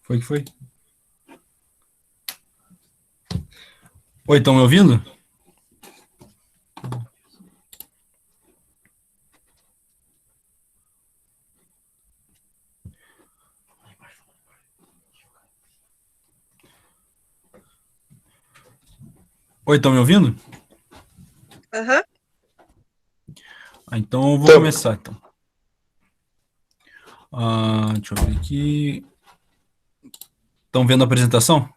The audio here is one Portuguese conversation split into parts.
Foi que foi? Oi, estão me ouvindo? Oi, estão me ouvindo? Aham. Então eu vou começar, então. Deixa eu ver aqui. Estão vendo a apresentação?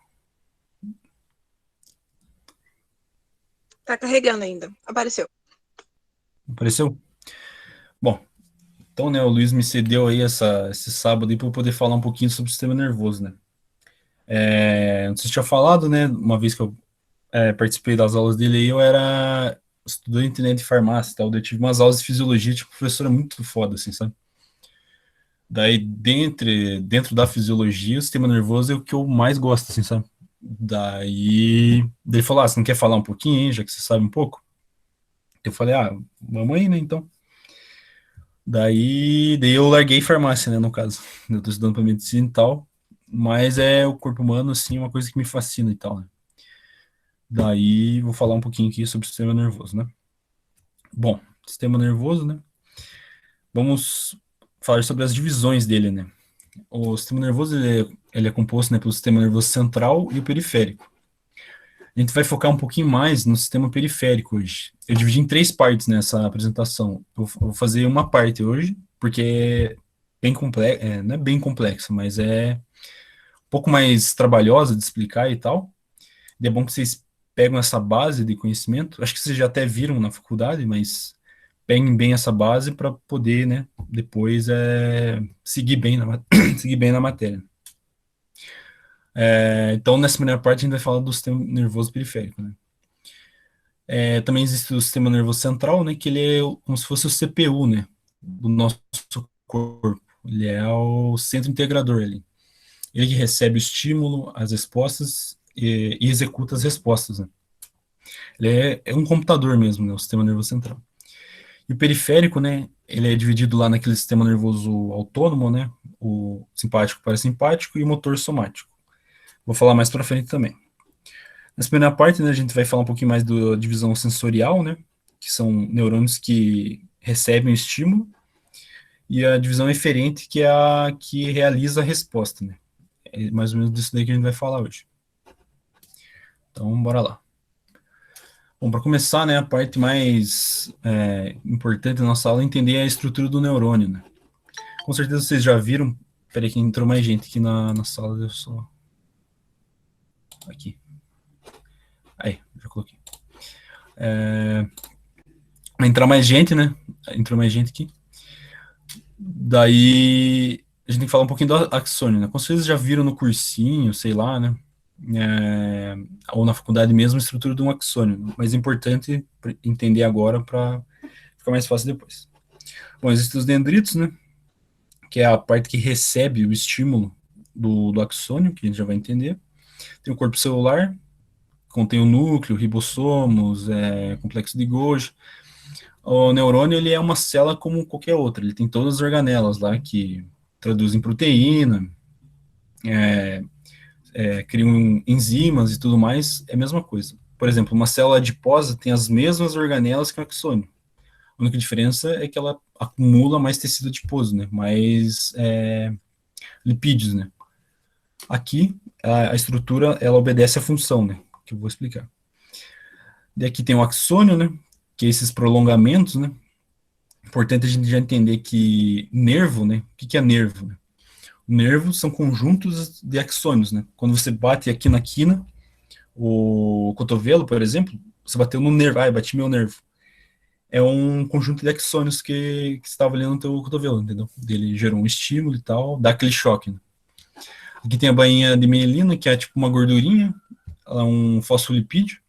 Tá carregando ainda. Apareceu. Apareceu? Bom, então, né, o Luiz me cedeu aí esse sábado para eu poder falar um pouquinho sobre o sistema nervoso, né? Não sei se tinha falado, né, uma vez que eu participei das aulas dele aí, eu era estudante, né, de farmácia e tal, daí eu tive umas aulas de fisiologia, tipo, professora muito foda, assim, sabe? Daí, dentro da fisiologia, o sistema nervoso é o que eu mais gosto, assim, sabe? Daí ele falou, você não quer falar um pouquinho, hein, já que você sabe um pouco? Eu falei, vamos aí, né, então. Daí eu larguei farmácia, né, no caso. Eu tô estudando pra medicina e tal, mas o corpo humano, assim, é uma coisa que me fascina e tal, né? Daí vou falar um pouquinho aqui sobre o sistema nervoso, né? Bom, sistema nervoso, né? Vamos falar sobre as divisões dele, né? O sistema nervoso ele é composto, né, pelo sistema nervoso central e o periférico. A gente vai focar um pouquinho mais no sistema periférico hoje. Eu dividi em três partes nessa apresentação. Eu vou fazer uma parte hoje, porque é bem complexo, não é bem complexa, mas é um pouco mais trabalhosa de explicar e tal. E é bom que vocês pegam essa base de conhecimento. Acho que vocês já até viram na faculdade, mas peguem bem essa base para poder, né, depois seguir bem seguir bem na matéria. Então, nessa primeira parte, a gente vai falar do sistema nervoso periférico, né? Também existe o sistema nervoso central, né, que ele é como se fosse o CPU, né, do nosso corpo. Ele é o centro integrador ali. Ele que recebe o estímulo, as respostas e executa as respostas, né? Ele é um computador mesmo, né, o sistema nervoso central. E o periférico, né, ele é dividido lá naquele sistema nervoso autônomo, né, o simpático, parasimpático e o motor somático. Vou falar mais para frente também. Nessa primeira parte, né, a gente vai falar um pouquinho mais da divisão sensorial, né, que são neurônios que recebem o estímulo, e a divisão eferente, que é a que realiza a resposta, né. É mais ou menos disso daí que a gente vai falar hoje. Então, bora lá. Bom, para começar, né, a parte mais importante da nossa aula é entender a estrutura do neurônio, né. Com certeza vocês já viram. Peraí que entrou mais gente aqui na sala, eu só... Aqui. Aí, já coloquei. Vai entrar mais gente, né? Entrou mais gente aqui. Daí a gente tem que falar um pouquinho do axônio, né? Com certeza já viram no cursinho, sei lá, né? Ou na faculdade mesmo, a estrutura de um axônio. Mas é importante entender agora para ficar mais fácil depois. Bom, existem os dendritos, né? Que é a parte que recebe o estímulo do axônio, que a gente já vai entender. Tem o corpo celular, contém o núcleo, ribossomos, complexo de Golgi. O neurônio ele é uma célula como qualquer outra, ele tem todas as organelas lá que traduzem proteína, criam enzimas e tudo mais, é a mesma coisa. Por exemplo, uma célula adiposa tem as mesmas organelas que o axônio. A única diferença é que ela acumula mais tecido adiposo, né? Mais lipídios, né? Aqui, a estrutura, ela obedece à função, né? Que eu vou explicar. E aqui tem o axônio, né? Que é esses prolongamentos, né? Importante a gente já entender que nervo, né? O que é nervo? Né? Nervos são conjuntos de axônios, né? Quando você bate aqui na quina, o cotovelo, por exemplo, você bateu no nervo, bati meu nervo. É um conjunto de axônios que estava ali no teu cotovelo, entendeu? Ele gerou um estímulo e tal, dá aquele choque, né? Aqui tem a bainha de mielina, que é tipo uma gordurinha, ela é um fosfolipídio,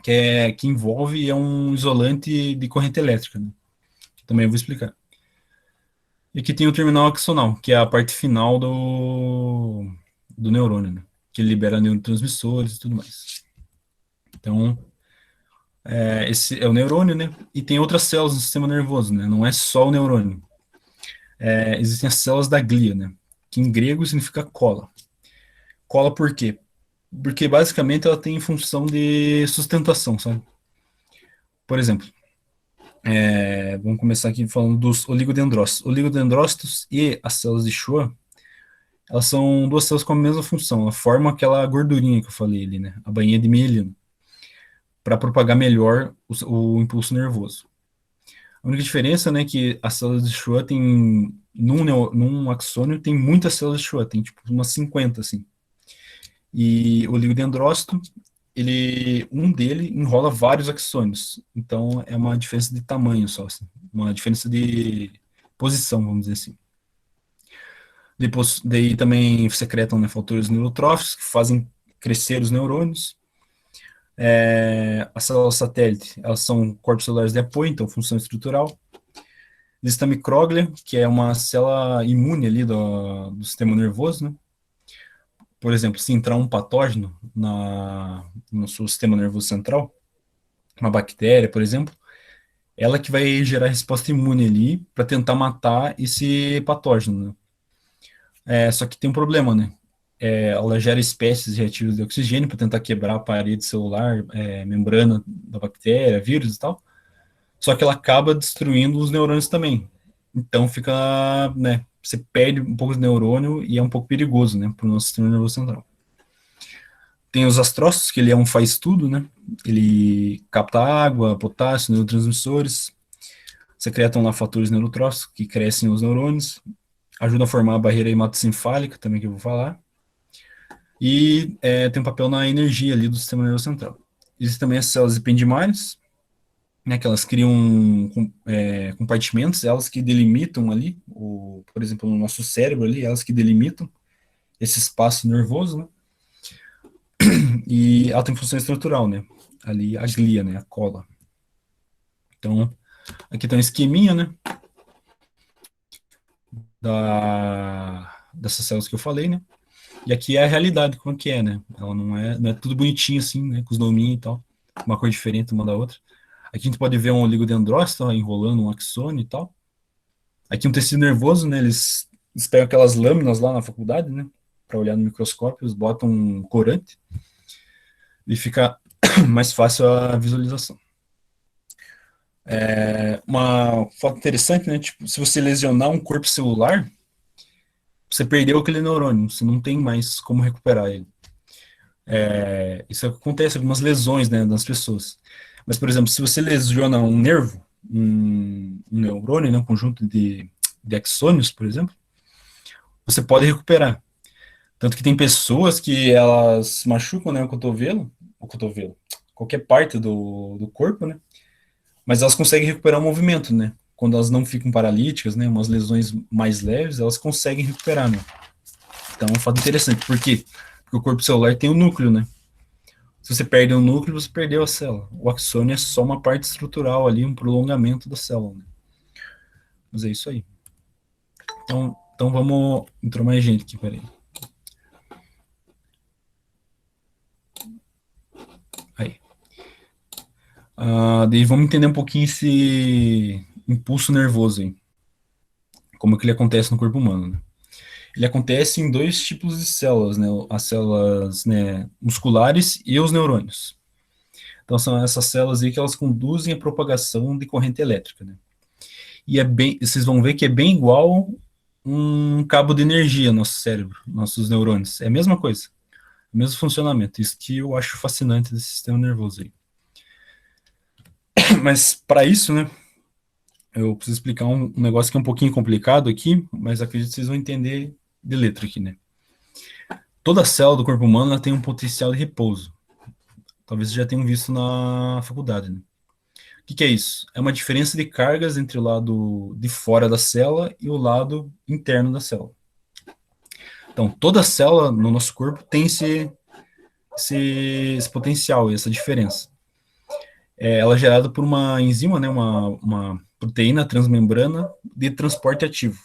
que envolve e é um isolante de corrente elétrica, né? Que também eu vou explicar. E aqui tem o terminal axonal, que é a parte final do neurônio, né? Que libera neurotransmissores e tudo mais. Então, Esse é o neurônio, né? E tem outras células no sistema nervoso, né? Não é só o neurônio. Existem as células da glia, né? Que em grego significa cola. Cola por quê? Porque basicamente ela tem função de sustentação, sabe? Por exemplo, vamos começar aqui falando dos oligodendrócitos. Oligodendrócitos e as células de Schwann, elas são duas células com a mesma função. Ela forma aquela gordurinha que eu falei ali, né? A bainha de mielina, para propagar melhor o impulso nervoso. A única diferença, né, é que as células de Schwann tem, num axônio, tem muitas células de Schwann, tem tipo umas 50, assim. E o oligodendrócito, um dele enrola vários axônios. Então, é uma diferença de tamanho só, assim. Uma diferença de posição, vamos dizer assim. Depois, daí também secretam, né, fatores neurotróficos que fazem crescer os neurônios. As células satélite, elas são corpos celulares de apoio, então função estrutural. Existe a micróglia, que é uma célula imune ali do sistema nervoso, né? Por exemplo, se entrar um patógeno no seu sistema nervoso central, uma bactéria, por exemplo, ela que vai gerar resposta imune ali para tentar matar esse patógeno, né? Só que tem um problema, né? Ela gera espécies reativas de oxigênio para tentar quebrar a parede celular, membrana da bactéria, vírus e tal. Só que ela acaba destruindo os neurônios também. Então fica, né? Você perde um pouco de neurônio e é um pouco perigoso, né? Para o nosso sistema nervoso central. Tem os astrócitos, que ele é um faz-tudo, né? Ele capta água, potássio, neurotransmissores, secretam lá fatores neurotróficos que crescem os neurônios, ajudam a formar a barreira hematoencefálica, também que eu vou falar, e tem um papel na energia ali do sistema nervoso central. Existem também as células ependimárias, né, que elas criam compartimentos, elas que delimitam ali, por exemplo, no nosso cérebro ali, elas que delimitam esse espaço nervoso, né? E ela tem função estrutural, né? Ali a glia, né? A cola. Então, aqui tem um esqueminha, né? Dessas células que eu falei, né? E aqui é a realidade, como que é, né? Ela não é tudo bonitinho assim, né? Com os nominhos e tal. Uma cor diferente uma da outra. Aqui a gente pode ver um oligodendrócito enrolando um axônio e tal. Aqui um tecido nervoso, né? Eles pegam aquelas lâminas lá na faculdade, né? Para olhar no microscópio, eles botam um corante e fica mais fácil a visualização. Uma foto interessante, né? Tipo, se você lesionar um corpo celular, você perdeu aquele neurônio, você não tem mais como recuperar ele. Isso acontece algumas lesões, né, das pessoas. Mas, por exemplo, se você lesiona um nervo, um neurônio, né, um conjunto de axônios, por exemplo, você pode recuperar. Tanto que tem pessoas que elas machucam, né, o cotovelo, qualquer parte do corpo, né, mas elas conseguem recuperar o movimento, né? Quando elas não ficam paralíticas, né? Umas lesões mais leves, elas conseguem recuperar, né? Então é um fato interessante. Por quê? Porque o corpo celular tem o núcleo, né? Se você perde o núcleo, você perdeu a célula. O axônio é só uma parte estrutural ali, um prolongamento da célula, né? Mas é isso aí. Então vamos... Entrou mais gente aqui, peraí. Aí. Daí vamos entender um pouquinho esse impulso nervoso aí. Como que ele acontece no corpo humano, né? Ele acontece em dois tipos de células, né? As células, né, musculares e os neurônios. Então são essas células aí que elas conduzem a propagação de corrente elétrica, né? E vocês vão ver que é bem igual um cabo de energia no nosso cérebro, nossos neurônios. É a mesma coisa, o mesmo funcionamento. Isso que eu acho fascinante desse sistema nervoso aí. Mas para isso, né, eu preciso explicar um negócio que é um pouquinho complicado aqui, mas acredito que vocês vão entender de letra aqui, né? Toda célula do corpo humano ela tem um potencial de repouso. Talvez vocês já tenham visto na faculdade, né? O que é isso? É uma diferença de cargas entre o lado de fora da célula e o lado interno da célula. Então, toda célula no nosso corpo tem esse potencial, essa diferença. Ela é gerada por uma enzima, né, uma proteína transmembrana de transporte ativo.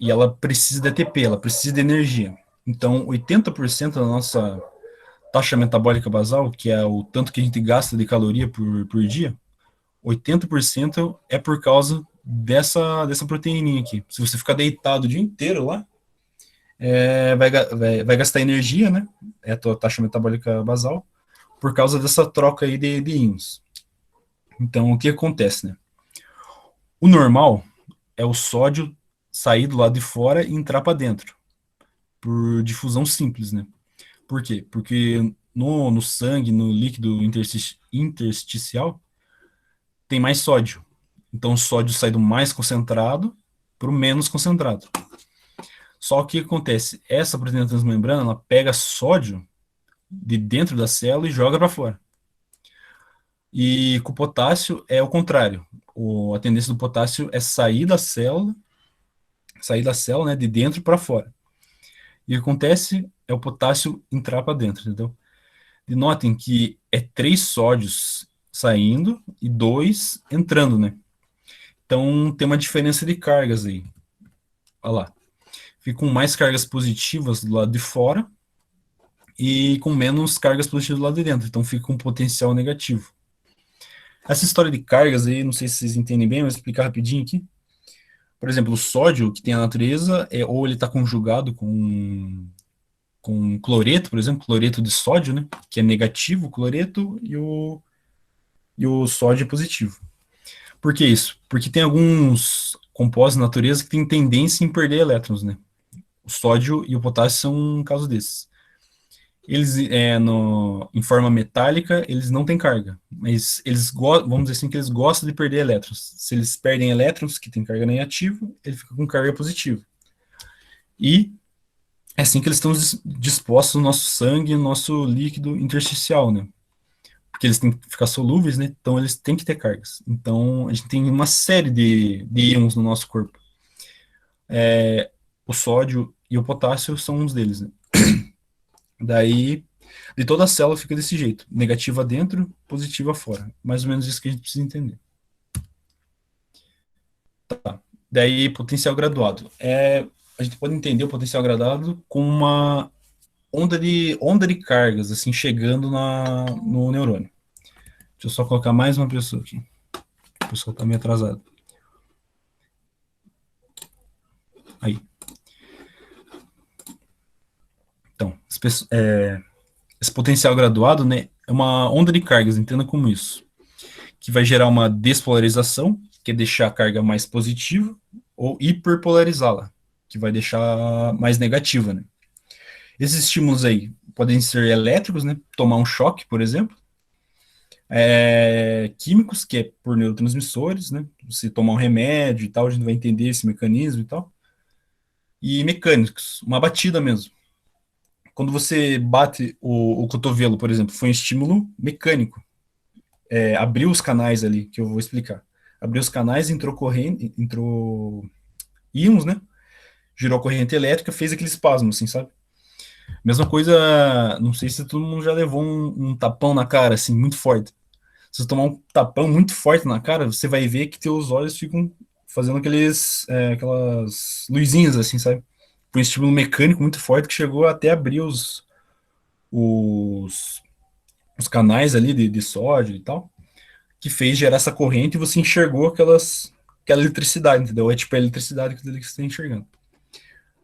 E ela precisa de ATP, ela precisa de energia. Então, 80% taxa metabólica basal, que é o tanto que a gente gasta de caloria por dia, 80% é por causa dessa proteininha aqui. Se você ficar deitado o dia inteiro lá, vai gastar energia, né? É a tua taxa metabólica basal, por causa dessa troca aí de íons. Então, o que acontece, né? O normal é o sódio sair do lado de fora e entrar para dentro, por difusão simples, né? Por quê? Porque no sangue, no líquido intersticial, tem mais sódio. Então, o sódio sai do mais concentrado para o menos concentrado. Só que o que acontece? Essa proteína transmembrana, ela pega sódio de dentro da célula e joga para fora. E com o potássio é o contrário. A tendência do potássio é sair da célula, né, de dentro para fora. E o que acontece é o potássio entrar para dentro, entendeu? E notem que é 3 sódios saindo e 2 entrando, né? Então tem uma diferença de cargas aí. Olha lá. Fica com mais cargas positivas do lado de fora e com menos cargas positivas do lado de dentro. Então fica com um potencial negativo. Essa história de cargas aí, não sei se vocês entendem bem, mas vou explicar rapidinho aqui. Por exemplo, o sódio que tem na natureza, ou ele está conjugado com cloreto, por exemplo, cloreto de sódio, né? Que é negativo o cloreto e o sódio é positivo. Por que isso? Porque tem alguns compostos na natureza que têm tendência em perder elétrons, né? O sódio e o potássio são um caso desses. Eles, em forma metálica, eles não têm carga, mas vamos dizer assim, que eles gostam de perder elétrons. Se eles perdem elétrons, que tem carga negativa, ele fica com carga positiva. E é assim que eles estão dispostos no nosso sangue, no nosso líquido intersticial, né? Porque eles têm que ficar solúveis, né? Então eles têm que ter cargas. Então a gente tem uma série de íons no nosso corpo. O sódio e o potássio são uns deles, né? Daí, de toda a célula fica desse jeito: negativa dentro, positiva fora. Mais ou menos isso que a gente precisa entender. Tá. Daí, potencial graduado. A gente pode entender o potencial graduado como uma onda de cargas, assim, chegando no neurônio. Deixa eu só colocar mais uma pessoa aqui. O pessoal tá meio atrasado. Aí. Então, esse potencial graduado, né, é uma onda de cargas, entenda como isso, que vai gerar uma despolarização, que é deixar a carga mais positiva, ou hiperpolarizá-la, que vai deixar mais negativa, né? Esses estímulos aí podem ser elétricos, né, tomar um choque, por exemplo, químicos, que é por neurotransmissores, né, você tomar um remédio e tal, a gente vai entender esse mecanismo e tal, e mecânicos, uma batida mesmo. Quando você bate o cotovelo, por exemplo, foi um estímulo mecânico. Abriu os canais ali, que eu vou explicar. Abriu os canais, entrou corrente, entrou íons, né? Girou corrente elétrica, fez aquele espasmo, assim, sabe? Mesma coisa, não sei se todo mundo já levou um tapão na cara, assim, muito forte. Se você tomar um tapão muito forte na cara, você vai ver que teus olhos ficam fazendo aquelas luzinhas, assim, sabe? Foi um estímulo mecânico muito forte que chegou até abrir os, os canais ali de sódio e tal, que fez gerar essa corrente e você enxergou aquela eletricidade, entendeu? É tipo a eletricidade que você está enxergando.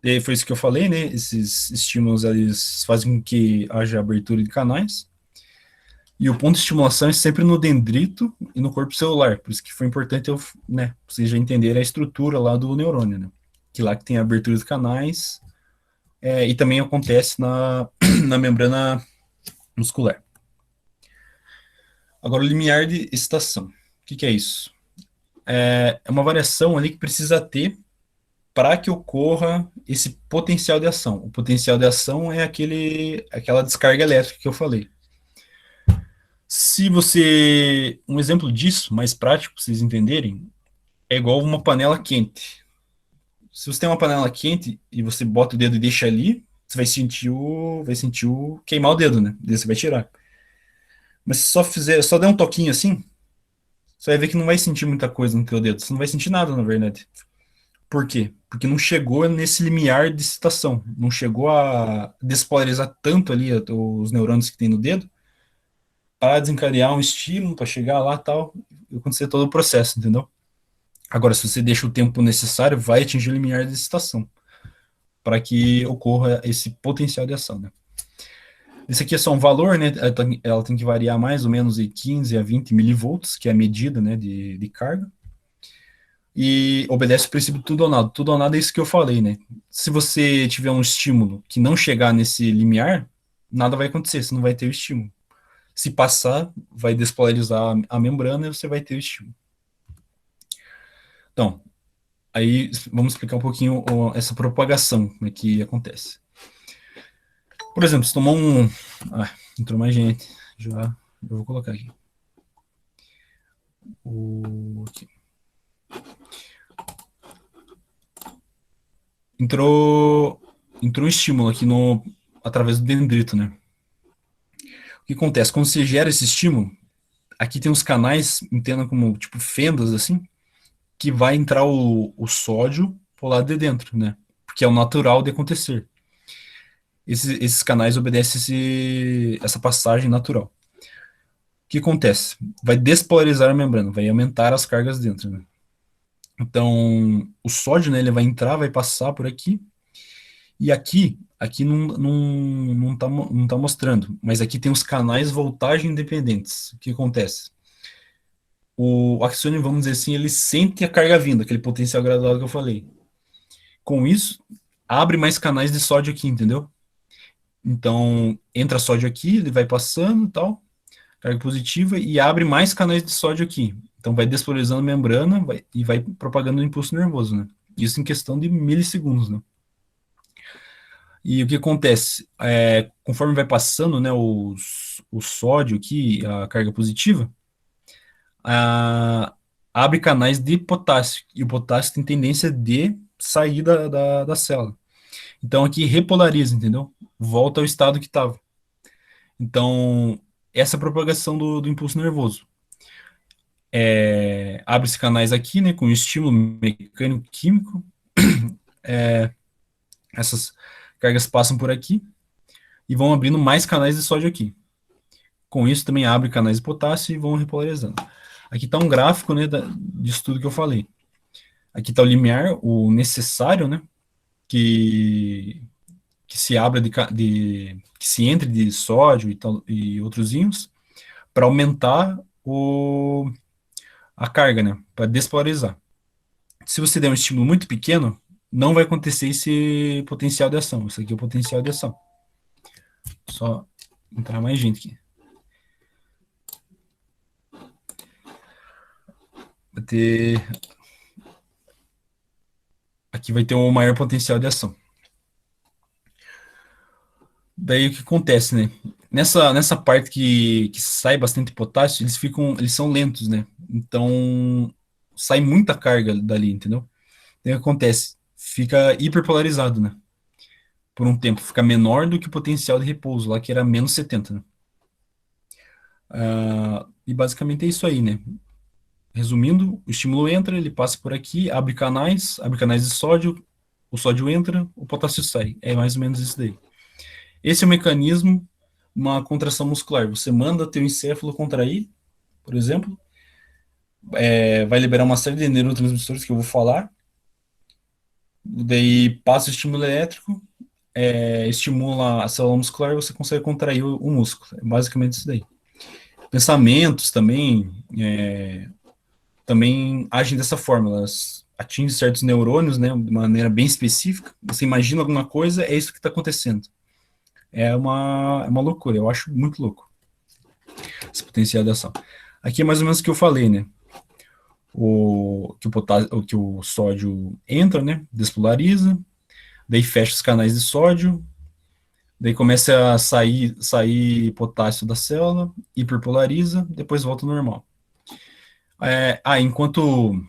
E foi isso que eu falei, né? Esses estímulos, eles fazem com que haja abertura de canais. E o ponto de estimulação é sempre no dendrito e no corpo celular. Por isso que foi importante vocês já entenderem a estrutura lá do neurônio, né? Que lá que tem a abertura de canais, e também acontece na membrana muscular. Agora, o limiar de excitação. O que é isso? É uma variação ali que precisa ter para que ocorra esse potencial de ação. O potencial de ação é aquela descarga elétrica que eu falei. Um exemplo disso, mais prático, para vocês entenderem, é igual uma panela quente. Se você tem uma panela quente e você bota o dedo e deixa ali, você vai sentir o queimar o dedo, né? Daí você vai tirar. Mas se só der um toquinho assim, você vai ver que não vai sentir muita coisa no teu dedo. Você não vai sentir nada, na verdade. Por quê? Porque não chegou nesse limiar de excitação, não chegou a despolarizar tanto ali os neurônios que tem no dedo para desencadear um estímulo, para chegar lá e tal, e acontecer todo o processo, entendeu? Agora, se você deixa o tempo necessário, vai atingir o limiar de excitação para que ocorra esse potencial de ação, né? Esse aqui é só um valor, né? Ela tem que variar mais ou menos de 15 a 20 milivolts, que é a medida, né, de carga. E obedece o princípio do tudo ou nada. Tudo ou nada é isso que eu falei, né? Se você tiver um estímulo que não chegar nesse limiar, nada vai acontecer, você não vai ter o estímulo. Se passar, vai despolarizar a membrana e você vai ter o estímulo. Então, aí vamos explicar um pouquinho essa propagação, como é que acontece. Por exemplo, se tomar um... Ah, entrou mais gente. Já eu vou colocar aqui. Aqui. Entrou um estímulo aqui através do dendrito, né? O que acontece? Quando você gera esse estímulo, aqui tem uns canais, entenda como tipo fendas assim, que vai entrar o sódio pro lado de dentro, né? Porque é o natural de acontecer. Esses canais obedecem essa passagem natural. O que acontece? Vai despolarizar a membrana, vai aumentar as cargas dentro, né? Então, o sódio, né, ele vai entrar, vai passar por aqui, e aqui não tá mostrando, mas aqui tem os canais voltagem independentes. O que acontece? O axônio, vamos dizer assim, ele sente a carga vindo, aquele potencial graduado que eu falei. Com isso, abre mais canais de sódio aqui, entendeu? Então, entra sódio aqui, ele vai passando e tal, carga positiva, e abre mais canais de sódio aqui. Então, vai despolarizando a membrana e vai propagando o impulso nervoso, né? Isso em questão de milissegundos, né? E o que acontece? Conforme vai passando, né, o sódio aqui, a carga positiva, a, abre canais de potássio. E o potássio tem tendência de sair da célula. Então aqui repolariza, entendeu? Volta ao estado que estava. Então, essa é a propagação do impulso nervoso. Abre-se canais aqui, né, com estímulo mecânico-químico. Essas cargas passam por aqui e vão abrindo mais canais de sódio aqui. Com isso, também abre canais de potássio e vão repolarizando. Aqui está um gráfico, né, disso tudo que eu falei. Aqui está o limiar, o necessário, né, que se abra que se entre de sódio e outros íons para aumentar a carga, né, para despolarizar. Se você der um estímulo muito pequeno, não vai acontecer esse potencial de ação. Isso aqui é o potencial de ação. Só entrar mais gente aqui. Aqui vai ter um maior potencial de ação. Daí o que acontece, né? Nessa parte que sai bastante potássio, eles são lentos, né? Então sai muita carga dali, entendeu? Daí o que acontece? Fica hiperpolarizado, né? Por um tempo, fica menor do que o potencial de repouso, lá que era menos 70, né? E basicamente é isso aí, né? Resumindo, o estímulo entra, ele passa por aqui, abre canais de sódio, o sódio entra, o potássio sai. É mais ou menos isso daí. Esse é o mecanismo, uma contração muscular. Você manda teu encéfalo contrair, por exemplo, vai liberar uma série de neurotransmissores que eu vou falar, daí passa o estímulo elétrico, estimula a célula muscular e você consegue contrair o músculo. É basicamente isso daí. Pensamentos também agem dessa forma, elas atingem certos neurônios, né, de maneira bem específica. Você imagina alguma coisa, é isso que está acontecendo. É uma loucura, eu acho muito louco esse potencial de ação. Aqui é mais ou menos o que eu falei, né? Que o sódio entra, né? Despolariza, daí fecha os canais de sódio, daí começa a sair potássio da célula, hiperpolariza, depois volta ao normal. Enquanto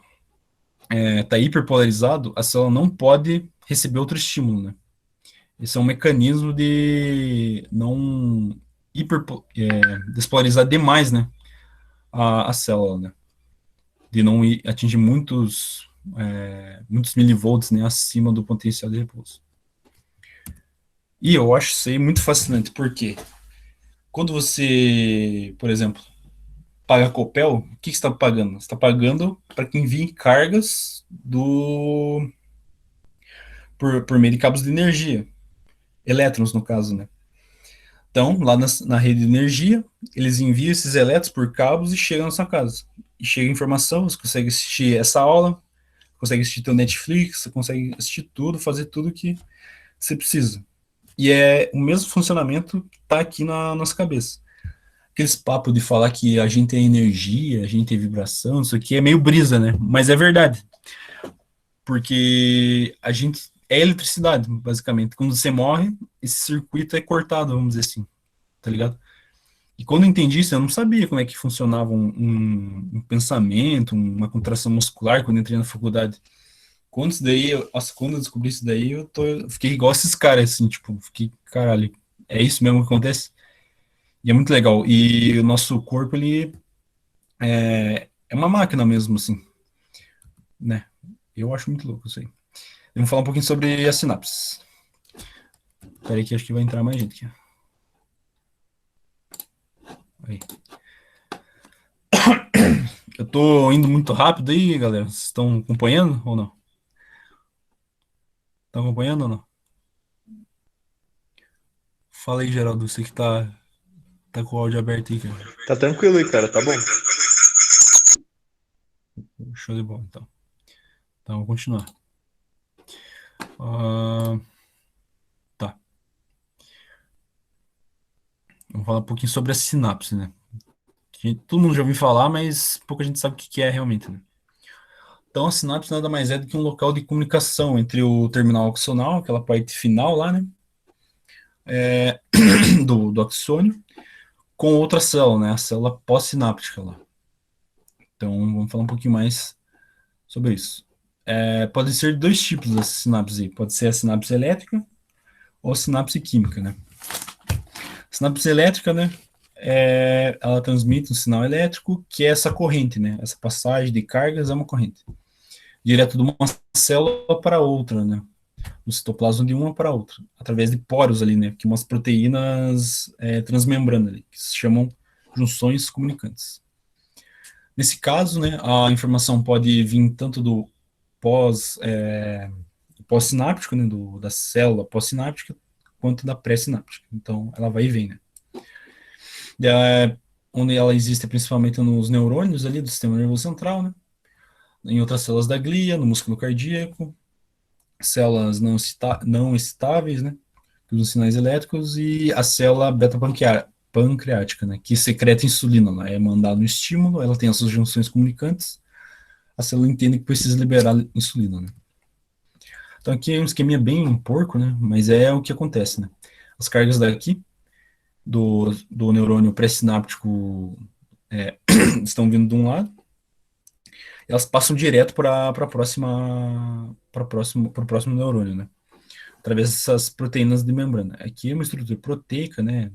está hiperpolarizado, a célula não pode receber outro estímulo, né? Esse é um mecanismo de não despolarizar demais, né? A célula, né? De não atingir muitos milivolts, né, acima do potencial de repouso. E eu acho isso aí muito fascinante, porque quando você, por exemplo, paga Copel, o que você está pagando? Você está pagando para que envie cargas por meio de cabos de energia, elétrons no caso, né? Então, lá na rede de energia, eles enviam esses elétrons por cabos e chegam na sua casa. E chega informação, você consegue assistir essa aula, consegue assistir teu Netflix, você consegue assistir tudo, fazer tudo que você precisa. E é o mesmo funcionamento que está aqui na nossa cabeça. Aqueles papos de falar que a gente é energia, a gente é vibração, isso aqui é meio brisa, né? Mas é verdade. Porque a gente é eletricidade, basicamente. Quando você morre, esse circuito é cortado, vamos dizer assim, tá ligado? E quando eu entendi isso, eu não sabia como é que funcionava um pensamento, uma contração muscular, quando eu entrei na faculdade. Quando isso daí, quando eu descobri isso daí, eu fiquei igual esses caras, assim, tipo, fiquei, caralho, é isso mesmo que acontece? E é muito legal. E o nosso corpo, ele é uma máquina mesmo, assim, né? Eu acho muito louco isso aí. Vamos falar um pouquinho sobre as sinapses. Peraí que acho que vai entrar mais gente aqui. Aí. Eu tô indo muito rápido aí, galera. Vocês estão acompanhando ou não? Estão acompanhando ou não? Fala aí, Geraldo, você que tá com o áudio aberto aí, cara. Tá tranquilo aí, cara, tá bom. Show de bola, então. Então, vamos continuar. Ah, tá. Vamos falar um pouquinho sobre a sinapse, né? Que todo mundo já ouviu falar, mas pouca gente sabe o que é realmente, né? Então, a sinapse nada mais é do que um local de comunicação entre o terminal axonal, aquela parte final lá, né? Do axônio, com outra célula, né? A célula pós-sináptica lá. Então, vamos falar um pouquinho mais sobre isso. Pode ser dois tipos de sinapse aí. Pode ser a sinapse elétrica ou sinapse química, né? Sinapse elétrica, né? Ela transmite um sinal elétrico, que é essa corrente, né? Essa passagem de cargas é uma corrente. Direto de uma célula para outra, né? Do citoplasma de uma para outra, através de poros ali, né? Que umas proteínas transmembrana ali, que se chamam junções comunicantes. Nesse caso, né, a informação pode vir tanto do pós-sináptico, né, da célula pós-sináptica, quanto da pré-sináptica. Então, ela vai e vem, né? Onde ela existe principalmente nos neurônios ali do sistema nervoso central, né? Em outras células da glia, no músculo cardíaco, células não excitáveis, né? Que usam sinais elétricos, e a célula beta-pancreática, né? Que secreta insulina. Ela é mandada no estímulo, ela tem essas junções comunicantes, a célula entende que precisa liberar insulina, né? Então aqui é um esqueminha bem porco, né? Mas é o que acontece, né? As cargas daqui do neurônio pré-sináptico estão vindo de um lado, elas passam direto para o próximo neurônio, né? Através dessas proteínas de membrana. Aqui é uma estrutura proteica, né?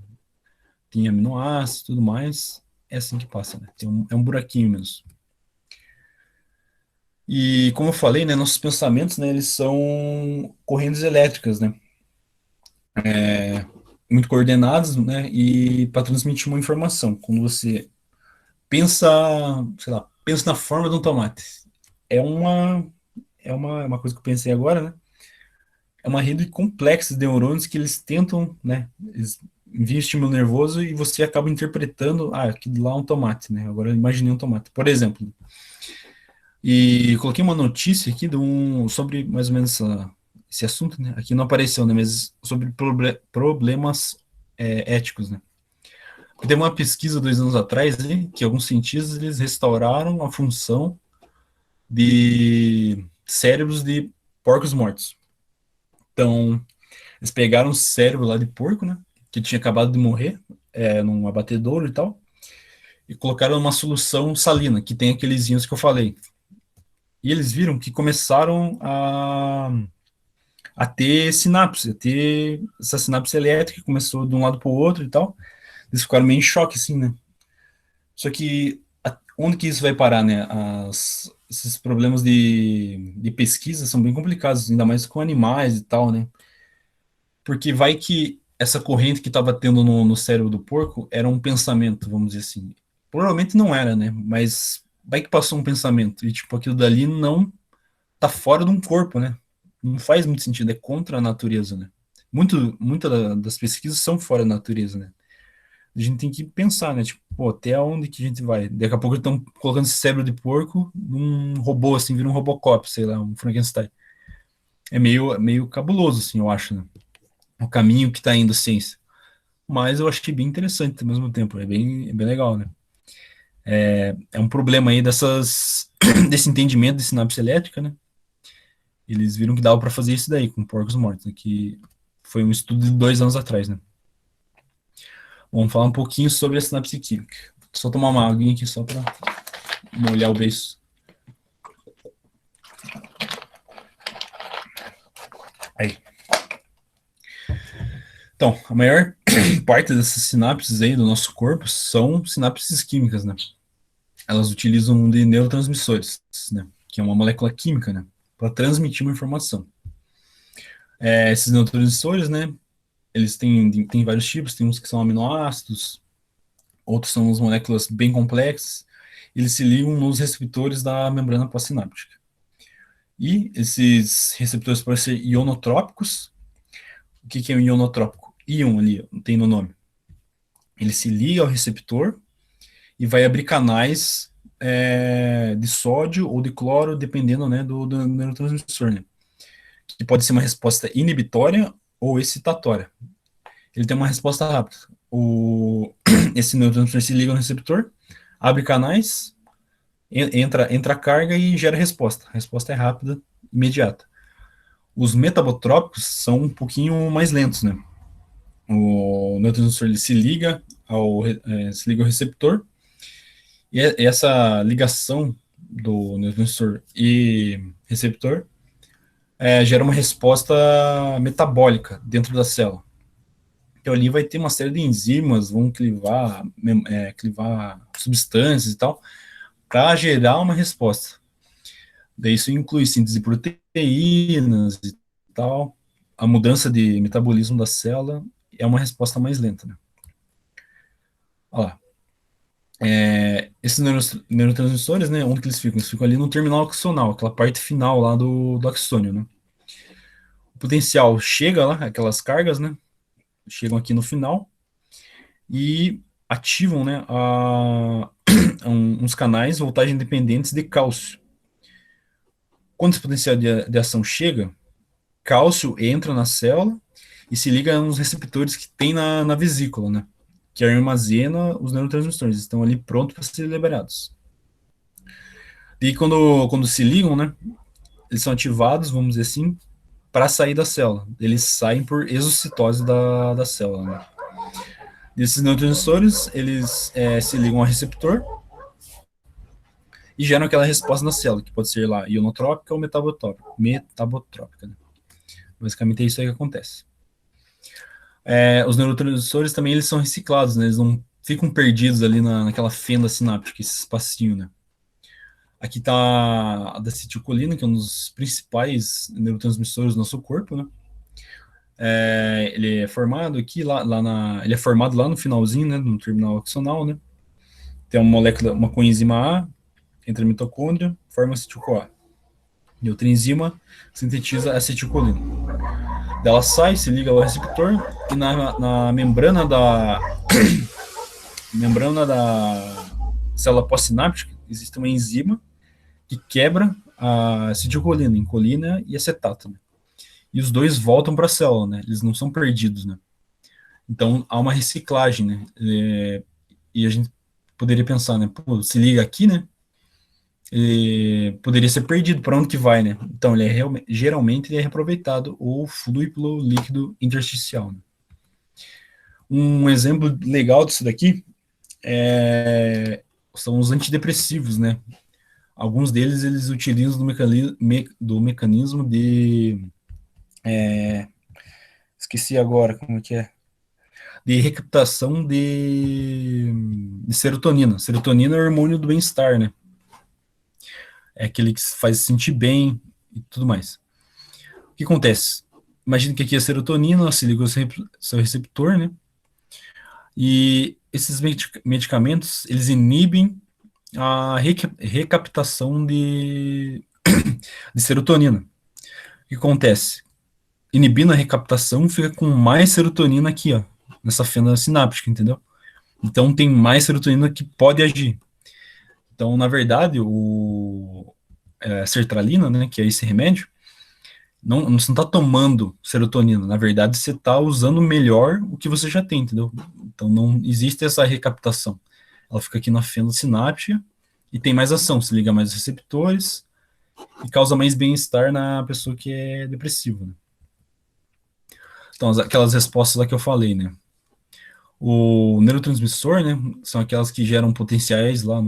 Tem aminoácidos e tudo mais. É assim que passa, né? É um buraquinho mesmo. E como eu falei, né? Nossos pensamentos, né? Eles são correntes elétricas, né? Muito coordenadas, né? E para transmitir uma informação. Quando você pensa, sei lá, pensa na forma de um tomate. É uma, uma coisa que eu pensei agora, né? É uma rede complexa de neurônios que eles tentam, né? Eles enviam estímulo nervoso e você acaba interpretando, aquilo lá é um tomate, né? Agora eu imaginei um tomate, por exemplo. E coloquei uma notícia aqui sobre mais ou menos esse assunto, né? Aqui não apareceu, né? Mas sobre problemas éticos, né? Teve uma pesquisa 2 anos atrás, né, que alguns cientistas eles restauraram a função de cérebros de porcos mortos. Então, eles pegaram o cérebro lá de porco, né? Que tinha acabado de morrer, num abatedouro e tal, e colocaram uma solução salina, que tem aqueles íons que eu falei. E eles viram que começaram a ter sinapse, a ter essa sinapse elétrica, começou de um lado para o outro e tal. Eles ficaram meio em choque, assim, né? Só que onde que isso vai parar, né? esses problemas de pesquisa são bem complicados, ainda mais com animais e tal, né? Porque vai que essa corrente que estava tendo no cérebro do porco era um pensamento, vamos dizer assim. Provavelmente não era, né? Mas vai que passou um pensamento e, tipo, aquilo dali não tá fora de um corpo, né? Não faz muito sentido, é contra a natureza, né? Muita das pesquisas são fora da natureza, né? A gente tem que pensar, né? Tipo, pô, até onde que a gente vai? Daqui a pouco estão colocando esse cérebro de porco num robô, assim, vira um Robocop, sei lá, um Frankenstein. É meio cabuloso, assim, eu acho, né? O caminho que tá indo a ciência. Mas eu achei bem interessante ao mesmo tempo, é bem legal, né? É um problema aí desse entendimento de sinapse elétrica, né? Eles viram que dava para fazer isso daí com porcos mortos, né? Que foi um estudo de 2 anos atrás, né? Vamos falar um pouquinho sobre a sinapse química. Só tomar uma aguinha aqui só para molhar o beiço. Aí. Então, a maior parte dessas sinapses aí do nosso corpo são sinapses químicas, né? Elas utilizam de neurotransmissores, né? Que é uma molécula química, né? Para transmitir uma informação. Esses neurotransmissores, né? Eles têm vários tipos, tem uns que são aminoácidos, outros são as moléculas bem complexas. Eles se ligam nos receptores da membrana pós-sináptica. E esses receptores podem ser ionotrópicos. O que é um ionotrópico? Íon ali, tem no nome. Ele se liga ao receptor e vai abrir canais de sódio ou de cloro, dependendo, né, do neurotransmissor, né? Que pode ser uma resposta inibitória ou excitatória. Ele tem uma resposta rápida. Esse neurotransmissor se liga no receptor, abre canais, entra a carga e gera resposta. A resposta é rápida, imediata. Os metabotrópicos são um pouquinho mais lentos, né? O neurotransmissor ele se liga ao receptor, e essa ligação do neurotransmissor e receptor gera uma resposta metabólica dentro da célula. Então ali vai ter uma série de enzimas, vão clivar substâncias e tal, para gerar uma resposta. Daí isso inclui síntese de proteínas e tal. A mudança de metabolismo da célula é uma resposta mais lenta, né? Olha lá. Esses neurotransmissores, né, onde que eles ficam? Eles ficam ali no terminal axonal, aquela parte final lá do axônio, né? O potencial chega lá, aquelas cargas, né, chegam aqui no final e ativam, né, uns canais voltagem dependentes de cálcio. Quando esse potencial de ação chega, cálcio entra na célula e se liga nos receptores que tem na vesícula, né? Que armazena os neurotransmissores, estão ali prontos para serem liberados. E quando se ligam, né? Eles são ativados, vamos dizer assim, para sair da célula. Eles saem por exocitose da célula, né? Esses neurotransmissores, eles se ligam ao receptor e geram aquela resposta na célula, que pode ser lá ionotrópica ou metabotrópica, né? Basicamente é isso aí que acontece. Os neurotransmissores também eles são reciclados, né? Eles não ficam perdidos ali naquela fenda sináptica, esse espacinho, né? Aqui está a da acetilcolina, que é um dos principais neurotransmissores do nosso corpo, né? Ele é formado aqui, ele é formado lá no finalzinho, né? No terminal axonal, né? Tem uma molécula, uma coenzima A, entra na mitocôndria, forma acetil-CoA. E outra enzima sintetiza acetilcolina. Ela sai, se liga ao receptor e na membrana da célula pós-sináptica existe uma enzima que quebra a acetilcolina em colina e acetato, né? E os dois voltam para a célula, né? Eles não são perdidos, né? Então há uma reciclagem, né? E a gente poderia pensar, né? Pô, se liga aqui, né? Ele poderia ser perdido, para onde que vai, né? Então ele geralmente ele é reaproveitado ou flui pelo líquido intersticial, né? Um exemplo legal disso daqui são os antidepressivos, né? Alguns deles eles utilizam do mecanismo de esqueci agora como é que é, de recaptação de serotonina. Serotonina é o hormônio do bem-estar, né? é aquele que faz sentir bem e tudo mais. O que acontece? Imagina que aqui é a serotonina, ela se liga ao seu receptor, né? E esses medicamentos, eles inibem a recaptação de serotonina. O que acontece? Inibindo a recaptação, fica com mais serotonina aqui, ó, nessa fenda sináptica, entendeu? Então tem mais serotonina que pode agir. Então, na verdade, a sertralina, né, que é esse remédio, não, você não está tomando serotonina. Na verdade, você está usando melhor o que você já tem, entendeu? Então não existe essa recaptação. Ela fica aqui na fenda sináptica e tem mais ação, se liga mais aos receptores e causa mais bem-estar na pessoa que é depressiva, né? Então, aquelas respostas lá que eu falei, né? O neurotransmissor, né, são aquelas que geram potenciais lá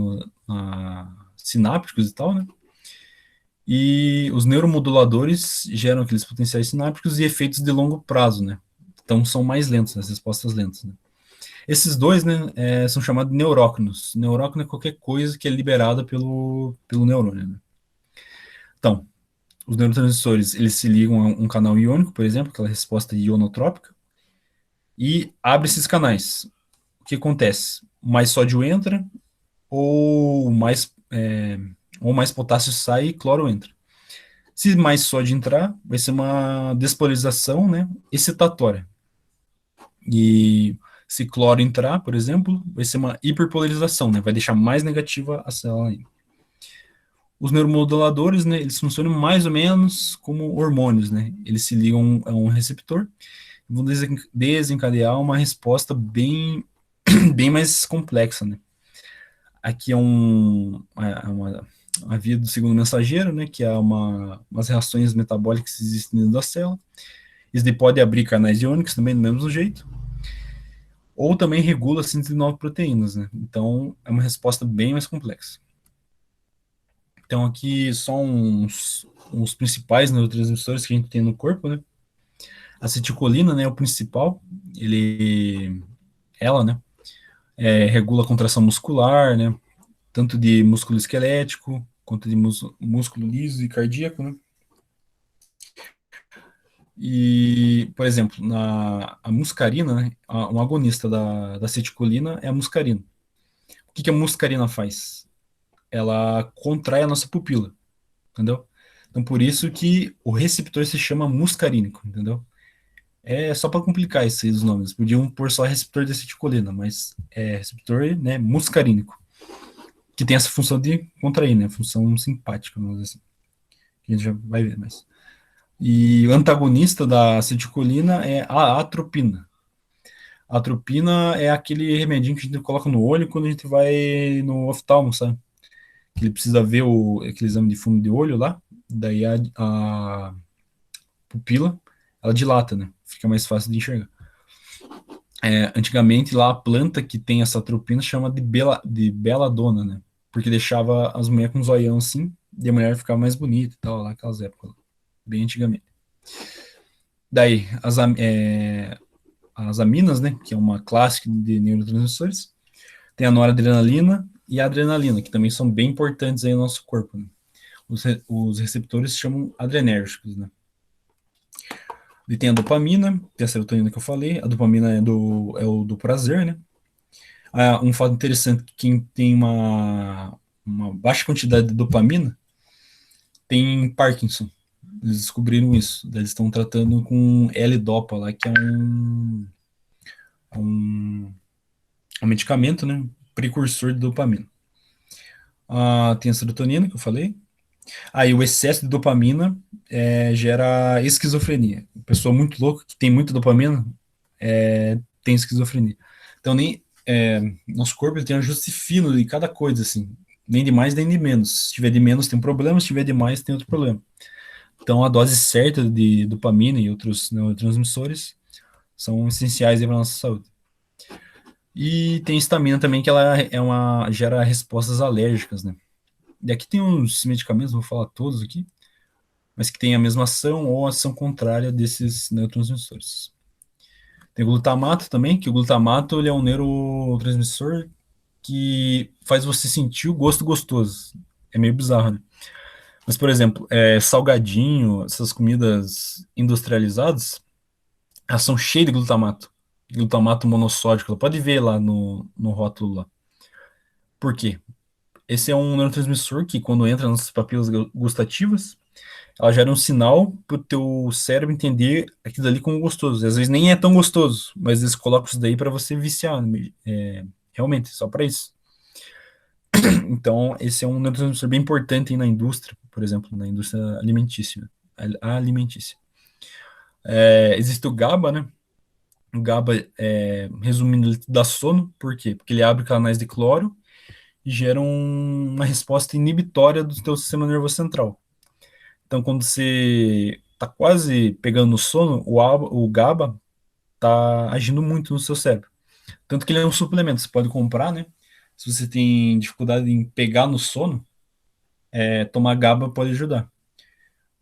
sinápticos e tal, né? E os neuromoduladores geram aqueles potenciais sinápticos e efeitos de longo prazo, né? Então são mais lentos, as respostas lentas, né? Esses dois, né, são chamados de neuróquinos. Neuróquino é qualquer coisa que é liberada pelo neurônio, né? Então, os neurotransmissores, eles se ligam a um canal iônico, por exemplo, aquela resposta ionotrópica, e abre esses canais. O que acontece? Mais sódio entra, ou mais potássio sai e cloro entra. Se mais sódio entrar, vai ser uma despolarização, né, excitatória. E se cloro entrar, por exemplo, vai ser uma hiperpolarização, né, vai deixar mais negativa a célula ainda. Os neuromoduladores, né, eles funcionam mais ou menos como hormônios, né, eles se ligam a um receptor e vão desencadear uma resposta bem, bem mais complexa, né. Aqui é uma via do segundo mensageiro, né, que é umas reações metabólicas que existem dentro da célula. Isso daí pode abrir canais iônicos também do mesmo jeito, ou também regula a síntese de novas proteínas, né? Então, é uma resposta bem mais complexa. Então, aqui só uns principais neurotransmissores que a gente tem no corpo, né? A acetilcolina, né, é o principal. Ela, né, regula a contração muscular, né? Tanto de músculo esquelético, quanto de músculo liso e cardíaco, né? E, por exemplo, a muscarina, né, um agonista da acetilcolina é a muscarina. O que a muscarina faz? Ela contrai a nossa pupila, entendeu? Então, por isso que o receptor se chama muscarínico, entendeu? É só para complicar esses os nomes. Podiam pôr só receptor de acetilcolina, mas é receptor, né, muscarínico, que tem essa função de contrair, né, função simpática, vamos dizer assim. Que a gente já vai ver mais. E o antagonista da acetilcolina é a atropina. A atropina é aquele remedinho que a gente coloca no olho quando a gente vai no oftalmo, sabe? Que ele precisa ver aquele exame de fundo de olho lá, daí a pupila, ela dilata, né? Fica mais fácil de enxergar. Antigamente, lá a planta que tem essa atropina chama de beladona, né? Porque deixava as mulheres com um zoião assim, e a mulher ficava mais bonita e tal, lá aquelas épocas, bem antigamente. Daí, as aminas, né, que é uma classe de neurotransmissores, tem a noradrenalina e a adrenalina, que também são bem importantes aí no nosso corpo, né? Os receptores se chamam adrenérgicos, né? E tem a dopamina, tem a serotonina que eu falei, a dopamina é o do prazer, né? Um fato interessante, quem tem uma baixa quantidade de dopamina tem Parkinson. Eles descobriram isso. Eles estão tratando com L-Dopa lá, que é um medicamento, né? Precursor de dopamina. Tem a serotonina, que eu falei. Aí o excesso de dopamina gera esquizofrenia. Pessoa muito louca que tem muita dopamina tem esquizofrenia. Então, nosso corpo tem um ajuste fino de cada coisa, assim. Nem de mais, nem de menos. Se tiver de menos, tem um problema. Se tiver de mais, tem outro problema. Então, a dose certa de dopamina e outros neurotransmissores são essenciais para a nossa saúde. E tem histamina também, que ela gera respostas alérgicas, né? E aqui tem uns medicamentos, vou falar todos aqui, mas que tem a mesma ação ou ação contrária desses neurotransmissores. Tem o glutamato também, que o glutamato ele é um neurotransmissor que faz você sentir o gosto gostoso. É meio bizarro, né? Mas, por exemplo, salgadinho, essas comidas industrializadas, elas são cheias de glutamato. Glutamato monossódico. Pode ver lá no rótulo lá. Por quê? Esse é um neurotransmissor que, quando entra nas papilas gustativas, ela gera um sinal pro teu cérebro entender aquilo ali como gostoso. Às vezes nem é tão gostoso, mas eles colocam isso daí para você viciar, né? Realmente, só para isso. Então, esse é um neurotransmissor bem importante aí na indústria, por exemplo, na indústria alimentícia. Alimentícia. Existe o GABA, né? O GABA, resumindo, ele dá sono. Por quê? Porque ele abre canais de cloro e gera uma resposta inibitória do teu sistema nervoso central. Então, quando você está quase pegando no sono, o GABA está agindo muito no seu cérebro. Tanto que ele é um suplemento, você pode comprar, né? Se você tem dificuldade em pegar no sono, tomar GABA pode ajudar.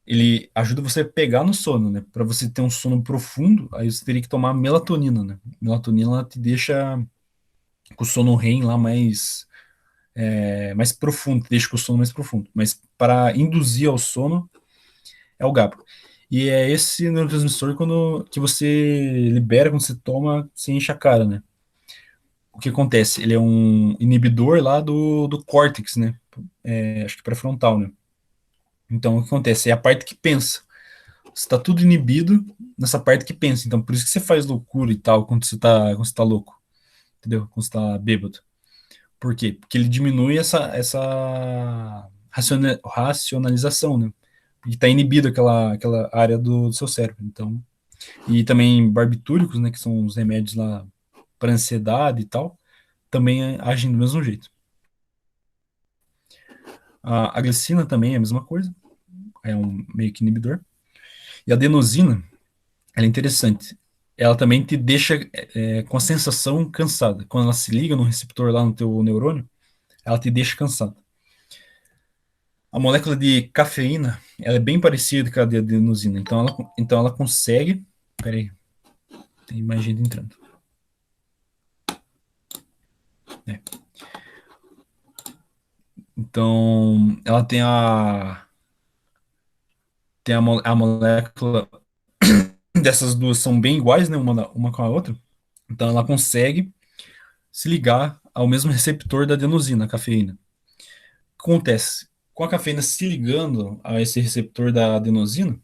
Ele ajuda você a pegar no sono, né? Para você ter um sono profundo, aí você teria que tomar melatonina, né? Melatonina ela te deixa com o sono REM lá mais profundo, te deixa com o sono mais profundo. Mas para induzir ao sono, é o GABA. E é esse neurotransmissor que você libera quando você toma, você enche a cara, né? O que acontece? Ele é um inibidor lá do córtex, né? Acho que pré-frontal, né? Então, o que acontece? É a parte que pensa. Você tá tudo inibido nessa parte que pensa. Então, por isso que você faz loucura e tal quando você tá louco, entendeu? Quando você tá bêbado. Por quê? Porque ele diminui essa racionalização, né? Porque tá inibido aquela área do seu cérebro. Então, e também barbitúricos, né? Que são os remédios lá para ansiedade e tal, também agem do mesmo jeito. A glicina também é a mesma coisa, é um meio que inibidor. E a adenosina, ela é interessante. Ela também te deixa com a sensação cansada. Quando ela se liga no receptor lá no teu neurônio, ela te deixa cansado. A molécula de cafeína, ela é bem parecida com a de adenosina. Então ela consegue. Peraí, tem mais gente entrando. É. Então, ela tem a molécula dessas duas são bem iguais, né, uma com a outra. Então ela consegue se ligar ao mesmo receptor da adenosina, a cafeína. O que acontece? Com a cafeína se ligando a esse receptor da adenosina,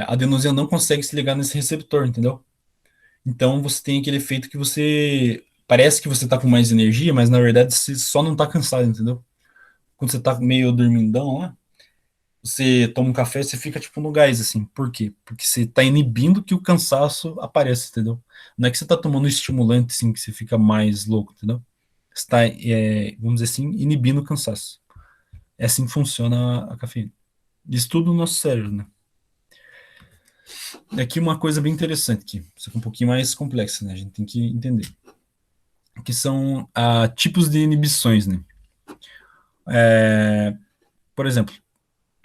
a adenosina não consegue se ligar nesse receptor, entendeu? Então você tem aquele efeito que você parece que você tá com mais energia, mas na verdade você só não tá cansado, entendeu? Quando você tá meio dormindão lá, você toma um café, você fica tipo no gás, assim. Por quê? Porque você tá inibindo que o cansaço apareça, entendeu? Não é que você tá tomando um estimulante, assim, que você fica mais louco, entendeu? Você tá, vamos dizer assim, inibindo o cansaço. É assim que funciona a cafeína. Isso tudo no nosso cérebro, né? E aqui uma coisa bem interessante aqui, só que um pouquinho mais complexa, né? A gente tem que entender. Que são tipos de inibições, né? Por exemplo,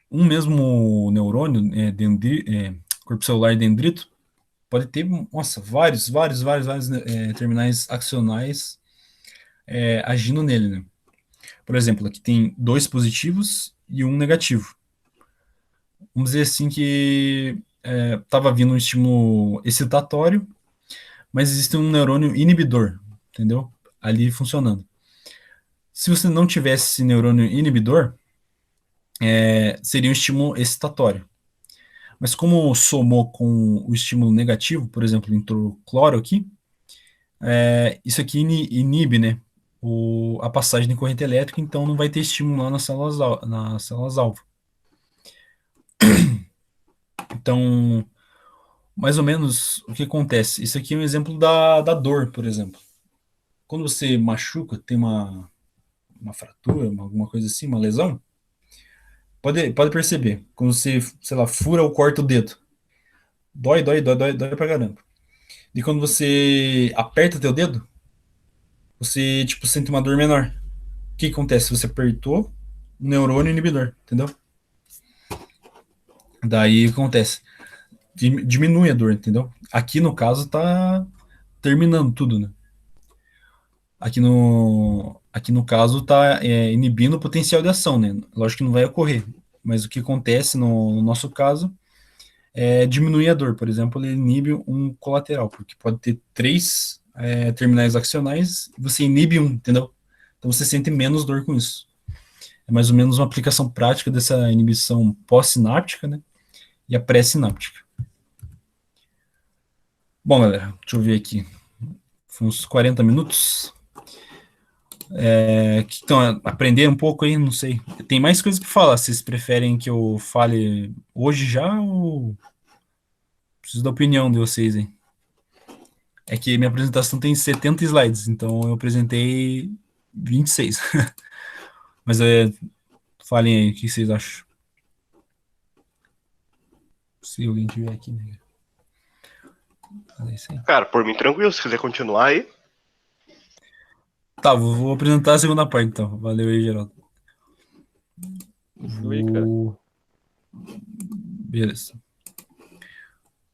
um mesmo neurônio, corpo celular dendrito, pode ter, nossa, vários terminais axonais agindo nele, né? Por exemplo, aqui tem dois positivos e um negativo. Vamos dizer assim que estava vindo um estímulo excitatório, mas existe um neurônio inibidor, entendeu? Ali funcionando. Se você não tivesse esse neurônio inibidor, seria um estímulo excitatório. Mas como somou com o estímulo negativo, por exemplo, entrou cloro aqui, isso aqui inibe, né, a passagem de corrente elétrica, então não vai ter estímulo lá nas células-alvo. Então, mais ou menos o que acontece? Isso aqui é um exemplo da dor, por exemplo. Quando você machuca, tem uma fratura, alguma coisa assim, uma lesão, pode perceber. Quando você, sei lá, fura ou corta o dedo, dói pra caramba. E quando você aperta teu dedo, você, tipo, sente uma dor menor. O que acontece? Você apertou o neurônio inibidor, entendeu? Daí o que acontece? Diminui a dor, entendeu? Aqui no caso tá terminando tudo, né? Aqui no caso está inibindo o potencial de ação, né? Lógico que não vai ocorrer, mas o que acontece no nosso caso é diminuir a dor. Por exemplo, ele inibe um colateral, porque pode ter três terminais acionais e você inibe um, entendeu? Então você sente menos dor com isso. É mais ou menos uma aplicação prática dessa inibição pós-sináptica, né? E a pré-sináptica. Bom, galera, deixa eu ver aqui. Foi uns 40 minutos. Então, aprender um pouco aí, não sei. Tem mais coisas para falar. Vocês preferem que eu fale hoje já ou preciso da opinião de vocês aí? É que minha apresentação tem 70 slides, então eu apresentei 26. Mas falem aí, o que vocês acham? Se alguém tiver aqui, né? É isso aí. Cara, por mim tranquilo, se quiser continuar aí. Tá, vou apresentar a segunda parte então. Valeu aí, Geraldo. Aí, cara. Beleza.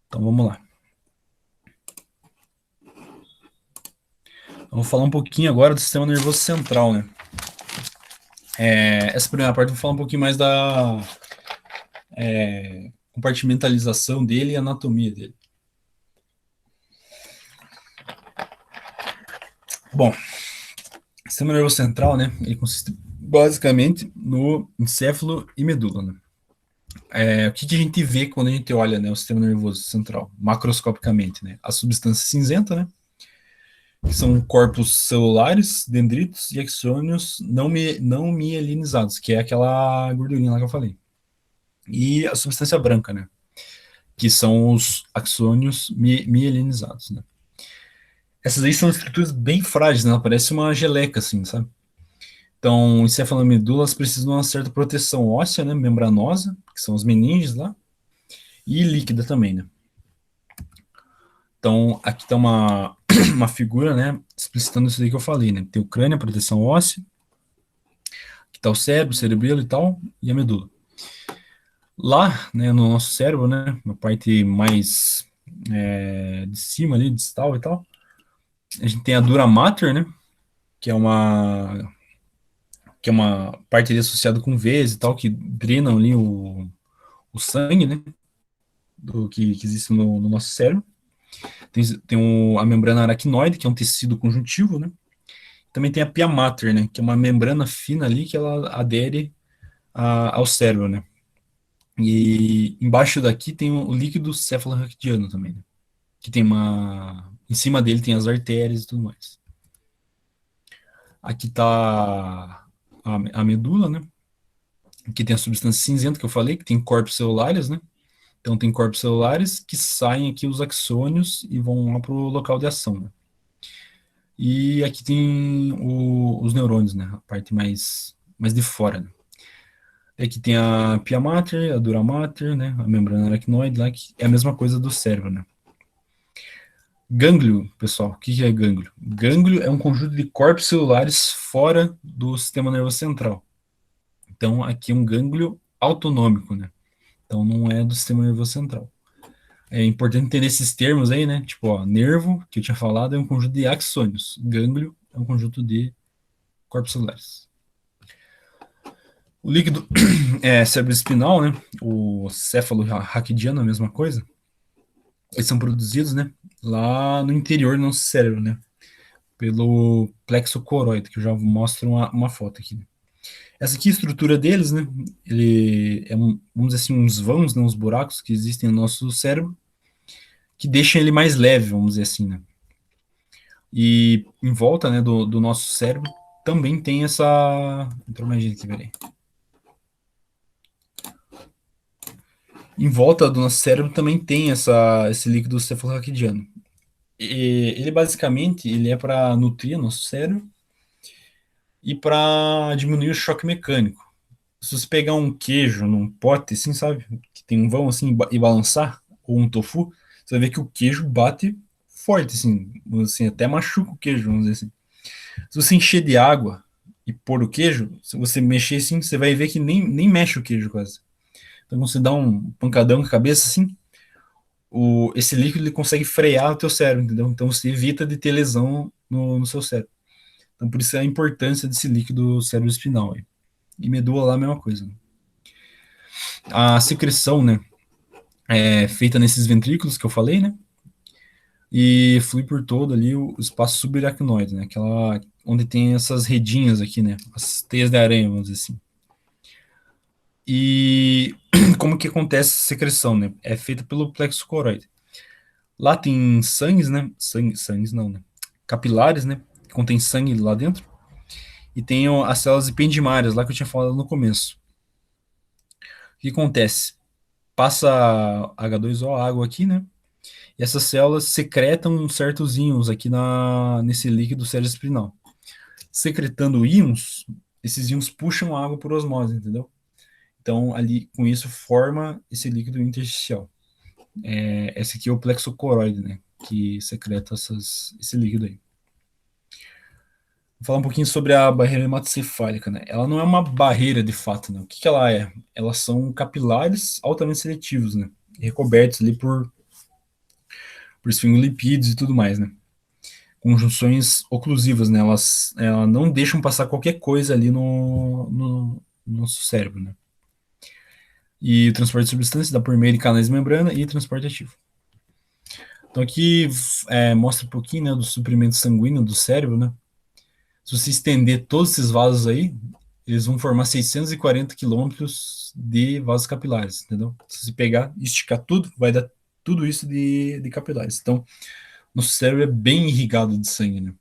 Então vamos lá. Vamos falar um pouquinho agora do sistema nervoso central, né? Essa primeira parte eu vou falar um pouquinho mais da compartimentalização dele e anatomia dele. Bom, o sistema nervoso central, né? Ele consiste basicamente no encéfalo e medula, né? O que a gente vê quando a gente olha, né, o sistema nervoso central, macroscopicamente, né? A substância cinzenta, né? Que são corpos celulares, dendritos e axônios não mielinizados, que é aquela gordurinha lá que eu falei. E a substância branca, né? Que são os axônios mielinizados, né? Essas aí são estruturas bem frágeis, né? Parece uma geleca, assim, sabe? Então, encefalomedulas precisam de uma certa proteção óssea, né? Membranosa, que são os meninges lá, e líquida também, né? Então, aqui está uma figura, né? Explicitando isso aí que eu falei, né? Tem o crânio, a proteção óssea, aqui está o cérebro, o cerebelo e tal, e a medula. Lá, né, no nosso cérebro, né? Na parte mais de cima ali, distal e tal, a gente tem a dura mater, né? Que é uma parte ali associada com veias e tal, que drenam ali o sangue, né? Do que existe no nosso cérebro. Tem a membrana aracnoide, que é um tecido conjuntivo, né? Também tem a pia mater, né? Que é uma membrana fina ali que ela adere ao cérebro, né? E embaixo daqui tem o líquido cefalorraquidiano também, né? Que tem em cima dele tem as artérias e tudo mais. Aqui está a medula, né? Aqui tem a substância cinzenta que eu falei, que tem corpos celulares, né? Então tem corpos celulares que saem aqui os axônios e vão lá para o local de ação, né? E aqui tem os neurônios, né? A parte mais de fora, né? Aqui tem a pia mater, a dura mater, né? A membrana aracnoide lá, que é a mesma coisa do cérebro, né? Gânglio, pessoal, o que é gânglio? Gânglio é um conjunto de corpos celulares fora do sistema nervoso central. Então, aqui é um gânglio autonômico, né? Então, não é do sistema nervoso central. É importante entender esses termos aí, né? Tipo, ó, nervo, que eu tinha falado, é um conjunto de axônios. Gânglio é um conjunto de corpos celulares. O líquido cerebroespinal, né? O céfalo raquidiano, a mesma coisa. Eles são produzidos, né? Lá no interior do nosso cérebro, né? Pelo plexo coroide, que eu já mostro uma foto aqui. Essa aqui é a estrutura deles, né? Ele vamos dizer assim, uns vãos, né? Uns buracos que existem no nosso cérebro, que deixam ele mais leve, vamos dizer assim, né? E em volta, né, do nosso cérebro também tem essa... Entrou mais gente aqui, peraí. Em volta do nosso cérebro também tem esse líquido cefalorraquidiano. Ele basicamente ele é para nutrir nosso cérebro e para diminuir o choque mecânico. Se você pegar um queijo num pote, assim, sabe? Que tem um vão assim e balançar, ou um tofu, você vai ver que o queijo bate forte, assim, até machuca o queijo, vamos dizer assim. Se você encher de água e pôr o queijo, se você mexer assim, você vai ver que nem mexe o queijo quase. Então, quando você dá um pancadão com a cabeça assim, esse líquido ele consegue frear o teu cérebro, entendeu? Então você evita de ter lesão no seu cérebro. Então, por isso a importância desse líquido cerebroespinal aí. E medula lá a mesma coisa. A secreção, né, é feita nesses ventrículos que eu falei, né, e flui por todo ali o espaço subaracnoide, né, aquela onde tem essas redinhas aqui, né, as teias de aranha, vamos dizer assim. E como que acontece essa secreção, né? É feita pelo plexo coroide. Lá tem sangues, né? Sangues não, né? Capilares, né? Que contém sangue lá dentro. E tem as células ependimárias, lá que eu tinha falado no começo. O que acontece? Passa H2O, água aqui, né? E essas células secretam certos íons aqui nesse líquido cerebroespinal. Secretando íons, esses íons puxam a água por osmose, entendeu? Então, ali, com isso, forma esse líquido intersticial. Esse aqui é o plexo coroide, né? Que secreta esse líquido aí. Vou falar um pouquinho sobre a barreira hematocefálica, né? Ela não é uma barreira de fato, né? O que ela é? Elas são capilares altamente seletivos, né? Recobertos ali por esfingolipídios e tudo mais, né? Conjunções oclusivas, né? Elas não deixam passar qualquer coisa ali no nosso cérebro, né? E o transporte de substância dá por meio de canais de membrana e transporte ativo. Então aqui mostra um pouquinho, né, do suprimento sanguíneo do cérebro, né? Se você estender todos esses vasos aí, eles vão formar 640 quilômetros de vasos capilares, entendeu? Se você pegar e esticar tudo, vai dar tudo isso de capilares. Então, nosso cérebro é bem irrigado de sangue, né?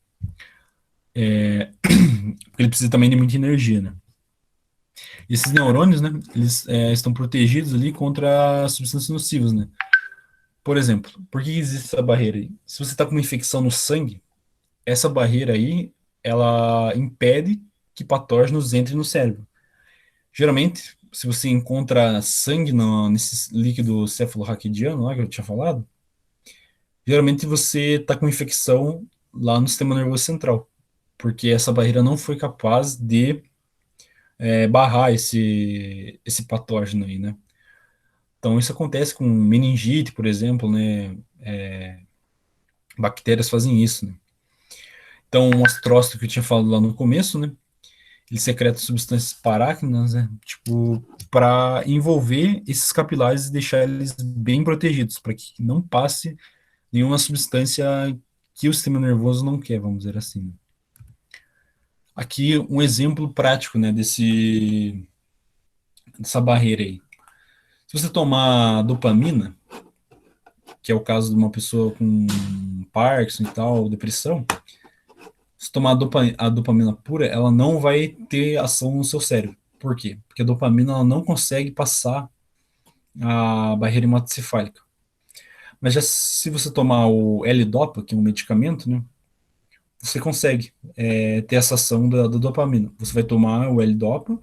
Porque ele precisa também de muita energia, né? E esses neurônios, né, eles estão protegidos ali contra substâncias nocivas, né? Por exemplo, por que existe essa barreira aí? Se você está com uma infecção no sangue, essa barreira aí, ela impede que patógenos entrem no cérebro. Geralmente, se você encontra sangue nesse líquido cefalorraquidiano lá que eu tinha falado, geralmente você está com infecção lá no sistema nervoso central, porque essa barreira não foi capaz de barrar esse patógeno aí, né? Então, isso acontece com meningite, por exemplo, né? Bactérias fazem isso, né? Então, o astrócito que eu tinha falado lá no começo, né? Ele secreta substâncias paráquinas, né? Tipo, para envolver esses capilares e deixar eles bem protegidos, para que não passe nenhuma substância que o sistema nervoso não quer, vamos dizer assim. Aqui um exemplo prático, né, dessa barreira aí. Se você tomar dopamina, que é o caso de uma pessoa com Parkinson e tal, depressão, se tomar a dopamina pura, ela não vai ter ação no seu cérebro. Por quê? Porque a dopamina ela não consegue passar a barreira hematocefálica. Mas já se você tomar o L-Dopa, que é um medicamento, né, você consegue ter essa ação da dopamina. Você vai tomar o L-Dopa,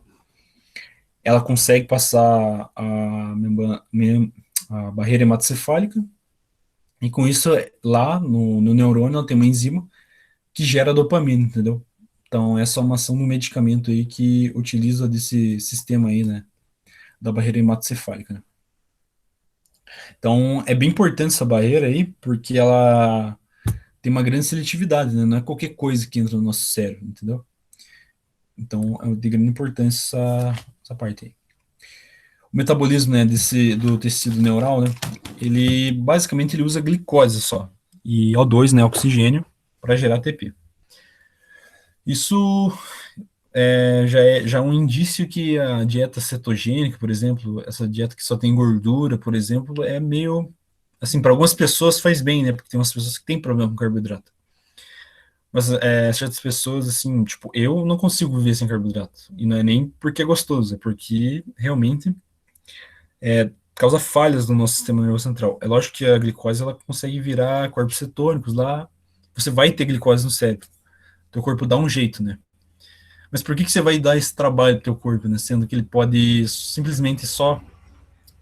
ela consegue passar a barreira hematocefálica, e com isso, lá no neurônio, ela tem uma enzima que gera dopamina, entendeu? Então, essa é uma ação do medicamento aí que utiliza desse sistema aí, né, da barreira hematocefálica, né? Então, é bem importante essa barreira aí, porque ela tem uma grande seletividade, né? Não é qualquer coisa que entra no nosso cérebro, entendeu? Então, é de grande importância essa parte aí. O metabolismo, né, do tecido neural, né, ele basicamente ele usa glicose só, e O2, né, oxigênio, para gerar ATP. Isso já é um indício que a dieta cetogênica, por exemplo, essa dieta que só tem gordura, por exemplo, é meio, assim, para algumas pessoas faz bem, né, porque tem umas pessoas que têm problema com carboidrato. Mas certas pessoas, assim, tipo, eu não consigo viver sem carboidrato. E não é nem porque é gostoso, é porque realmente causa falhas no nosso sistema nervoso central. É lógico que a glicose ela consegue virar corpos cetônicos lá. Você vai ter glicose no cérebro. Teu corpo dá um jeito, né? Mas por que você vai dar esse trabalho pro teu corpo, né? Sendo que ele pode simplesmente só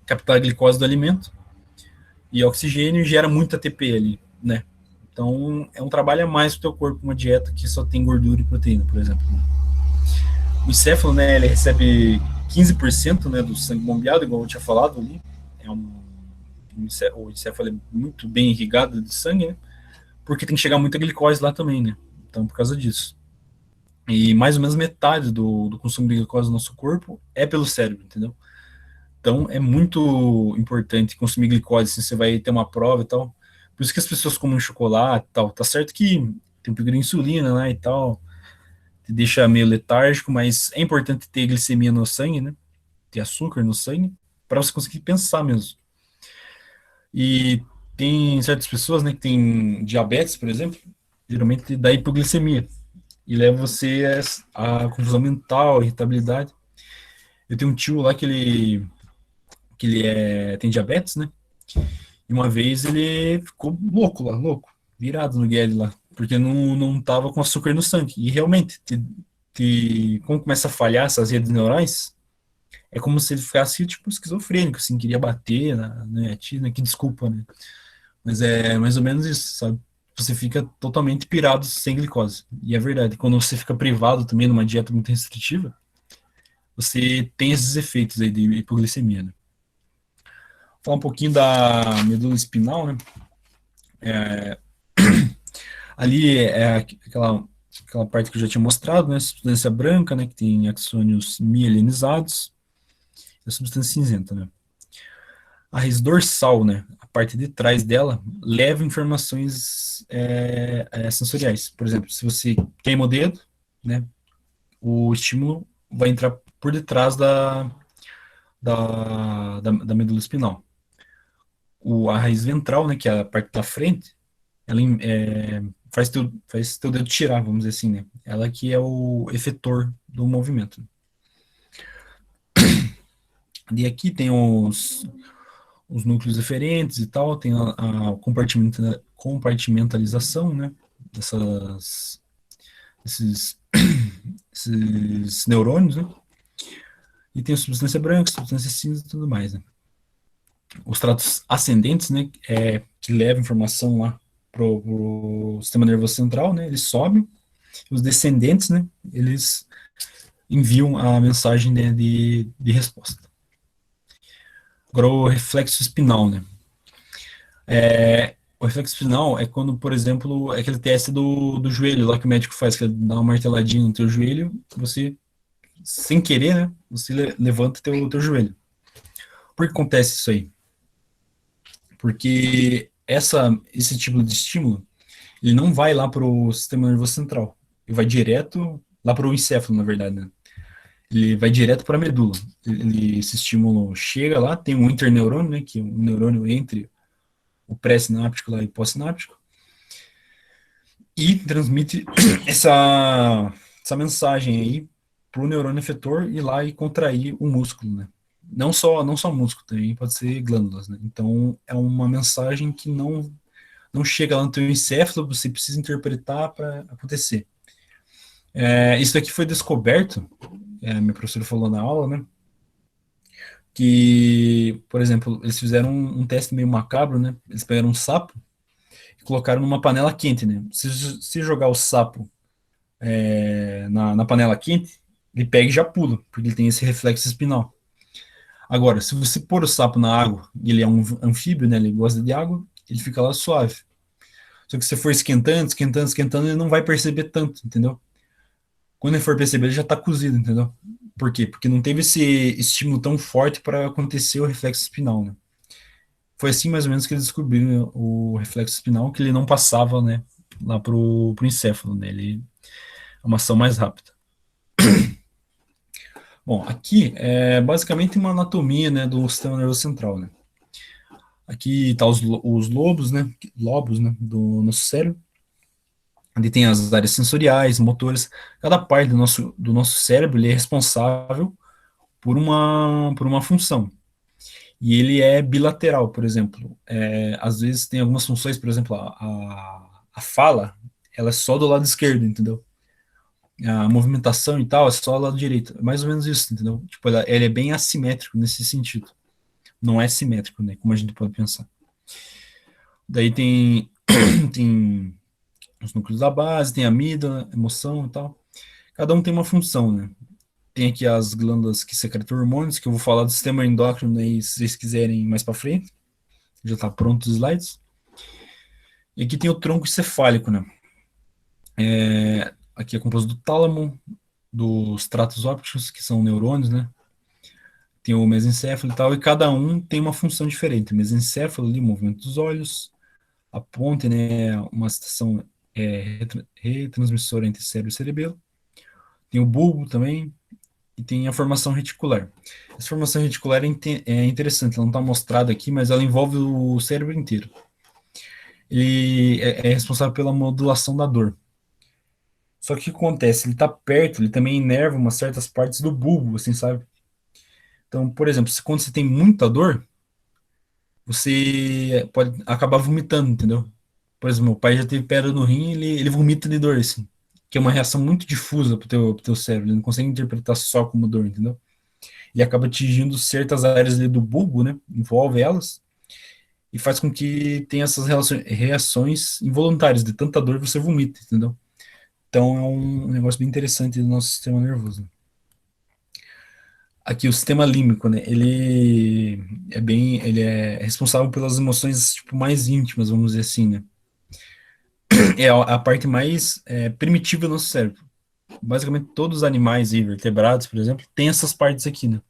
captar a glicose do alimento e oxigênio e gera muita ATP ali, né? Então, é um trabalho a mais pro teu corpo, uma dieta que só tem gordura e proteína, por exemplo. O encéfalo, né, ele recebe 15%, né, do sangue bombeado, igual eu tinha falado ali. O encéfalo é muito bem irrigado de sangue, né? Porque tem que chegar muita glicose lá também, né? Então, por causa disso. E mais ou menos metade do consumo de glicose no nosso corpo é pelo cérebro, entendeu? Então é muito importante consumir glicose se você vai ter uma prova e tal. Por isso que as pessoas comem chocolate e tal. Tá certo que tem um pico de insulina, né, e tal, te deixa meio letárgico, mas é importante ter glicemia no sangue, né? Ter açúcar no sangue, para você conseguir pensar mesmo. E tem certas pessoas, né, que tem diabetes, por exemplo, geralmente dá hipoglicemia e leva você a confusão mental, irritabilidade. Eu tenho um tio lá que ele tem diabetes, né? E uma vez ele ficou louco lá, louco, virado no guele lá, porque não tava com açúcar no sangue. E realmente, como começa a falhar essas redes neurais, é como se ele ficasse, tipo, esquizofrênico, assim, queria bater na netina, que desculpa, né? Mas é mais ou menos isso, sabe? Você fica totalmente pirado sem glicose. E é verdade, quando você fica privado também numa dieta muito restritiva, você tem esses efeitos aí de hipoglicemia, né? Vou falar um pouquinho da medula espinal, né? Ali é aquela parte que eu já tinha mostrado, né? Substância branca, né? Que tem axônios mielinizados. E a substância cinzenta, né? A raiz dorsal, né? A parte de trás dela leva informações sensoriais. Por exemplo, se você queima o dedo, né? O estímulo vai entrar por detrás da medula espinal. A raiz ventral, né? Que é a parte da frente, ela faz teu dedo tirar, vamos dizer assim, né? Ela que é o efetor do movimento. E aqui tem os núcleos diferentes e tal, tem a compartimentalização, né? Esses, esses neurônios, né? E tem a substância branca, substância cinza e tudo mais, né? Os tratos ascendentes, né? Que levam informação lá pro sistema nervoso central, né? Eles sobem. Os descendentes, né? Eles enviam a mensagem, né, de resposta. Agora o reflexo espinal, né? O reflexo espinal é quando, por exemplo, é aquele teste do joelho lá que o médico faz, que é dar uma marteladinha no teu joelho, você, sem querer, né, você levanta teu joelho. Por que acontece isso aí? Porque esse tipo de estímulo, ele não vai lá para o sistema nervoso central, ele vai direto lá para o encéfalo, na verdade, né? Ele vai direto para a medula. Esse estímulo chega lá, tem um interneurônio, né, que é um neurônio entre o pré-sináptico lá e pós-sináptico, e transmite essa mensagem aí para o neurônio efetor ir lá e contrair o músculo, né? Não só músculo, também pode ser glândulas, né? Então, é uma mensagem que não chega lá no teu encéfalo, você precisa interpretar para acontecer. Isso aqui foi descoberto, minha professora falou na aula, né? Que, por exemplo, eles fizeram um teste meio macabro, né? Eles pegaram um sapo e colocaram numa panela quente, né? Se jogar o sapo na panela quente, ele pega e já pula, porque ele tem esse reflexo espinal. Agora, se você pôr o sapo na água, e ele é um anfíbio, né? Ele gosta de água, ele fica lá suave. Só que se você for esquentando, esquentando, esquentando, ele não vai perceber tanto, entendeu? Quando ele for perceber, ele já está cozido, entendeu? Por quê? Porque não teve esse estímulo tão forte para acontecer o reflexo espinal, né? Foi assim mais ou menos que eles descobriram o reflexo espinal, que ele não passava, né, lá pro encéfalo, né? Ele é uma ação mais rápida. Bom, aqui é basicamente uma anatomia, né, do sistema nervoso central, né? Aqui tá os lobos, né, do nosso cérebro. Ali tem as áreas sensoriais, motoras. Cada parte do nosso cérebro ele é responsável por uma função. E ele é bilateral, por exemplo. Às vezes tem algumas funções, por exemplo, a fala, ela é só do lado esquerdo, entendeu? A movimentação e tal é só do lado direito. É mais ou menos isso, entendeu? Tipo, ele é bem assimétrico nesse sentido. Não é simétrico, né? Como a gente pode pensar. Daí tem os núcleos da base, tem a amígdala, emoção e tal. Cada um tem uma função, né? Tem aqui as glândulas que secretam hormônios, que eu vou falar do sistema endócrino aí, se vocês quiserem mais para frente. Já está pronto os slides. E aqui tem o tronco encefálico, né? aqui é composto do tálamo, dos tratos ópticos, que são neurônios, né? Tem o mesencéfalo e tal, e cada um tem uma função diferente. O mesencéfalo ali, o movimento dos olhos, a ponte, né, uma estação retransmissora entre cérebro e cerebelo. Tem o bulbo também, e tem a formação reticular. Essa formação reticular é interessante, ela não está mostrada aqui, mas ela envolve o cérebro inteiro. Ele é responsável pela modulação da dor. Só que o que acontece? Ele está perto, ele também inerva umas certas partes do bulbo, assim, sabe? Então, por exemplo, quando você tem muita dor, você pode acabar vomitando, entendeu? Por exemplo, meu pai já teve pedra no rim, ele vomita de dor, assim, que é uma reação muito difusa pro teu cérebro, ele não consegue interpretar só como dor, entendeu? E acaba atingindo certas áreas ali do bulbo, né? Envolve elas e faz com que tenha essas reações involuntárias, de tanta dor você vomita, entendeu? Então é um negócio bem interessante do nosso sistema nervoso, né? Aqui o sistema límbico, né? Ele é responsável pelas emoções tipo mais íntimas, vamos dizer assim, né? É a parte mais primitiva do nosso cérebro. Basicamente todos os animais e vertebrados, por exemplo, têm essas partes aqui, né?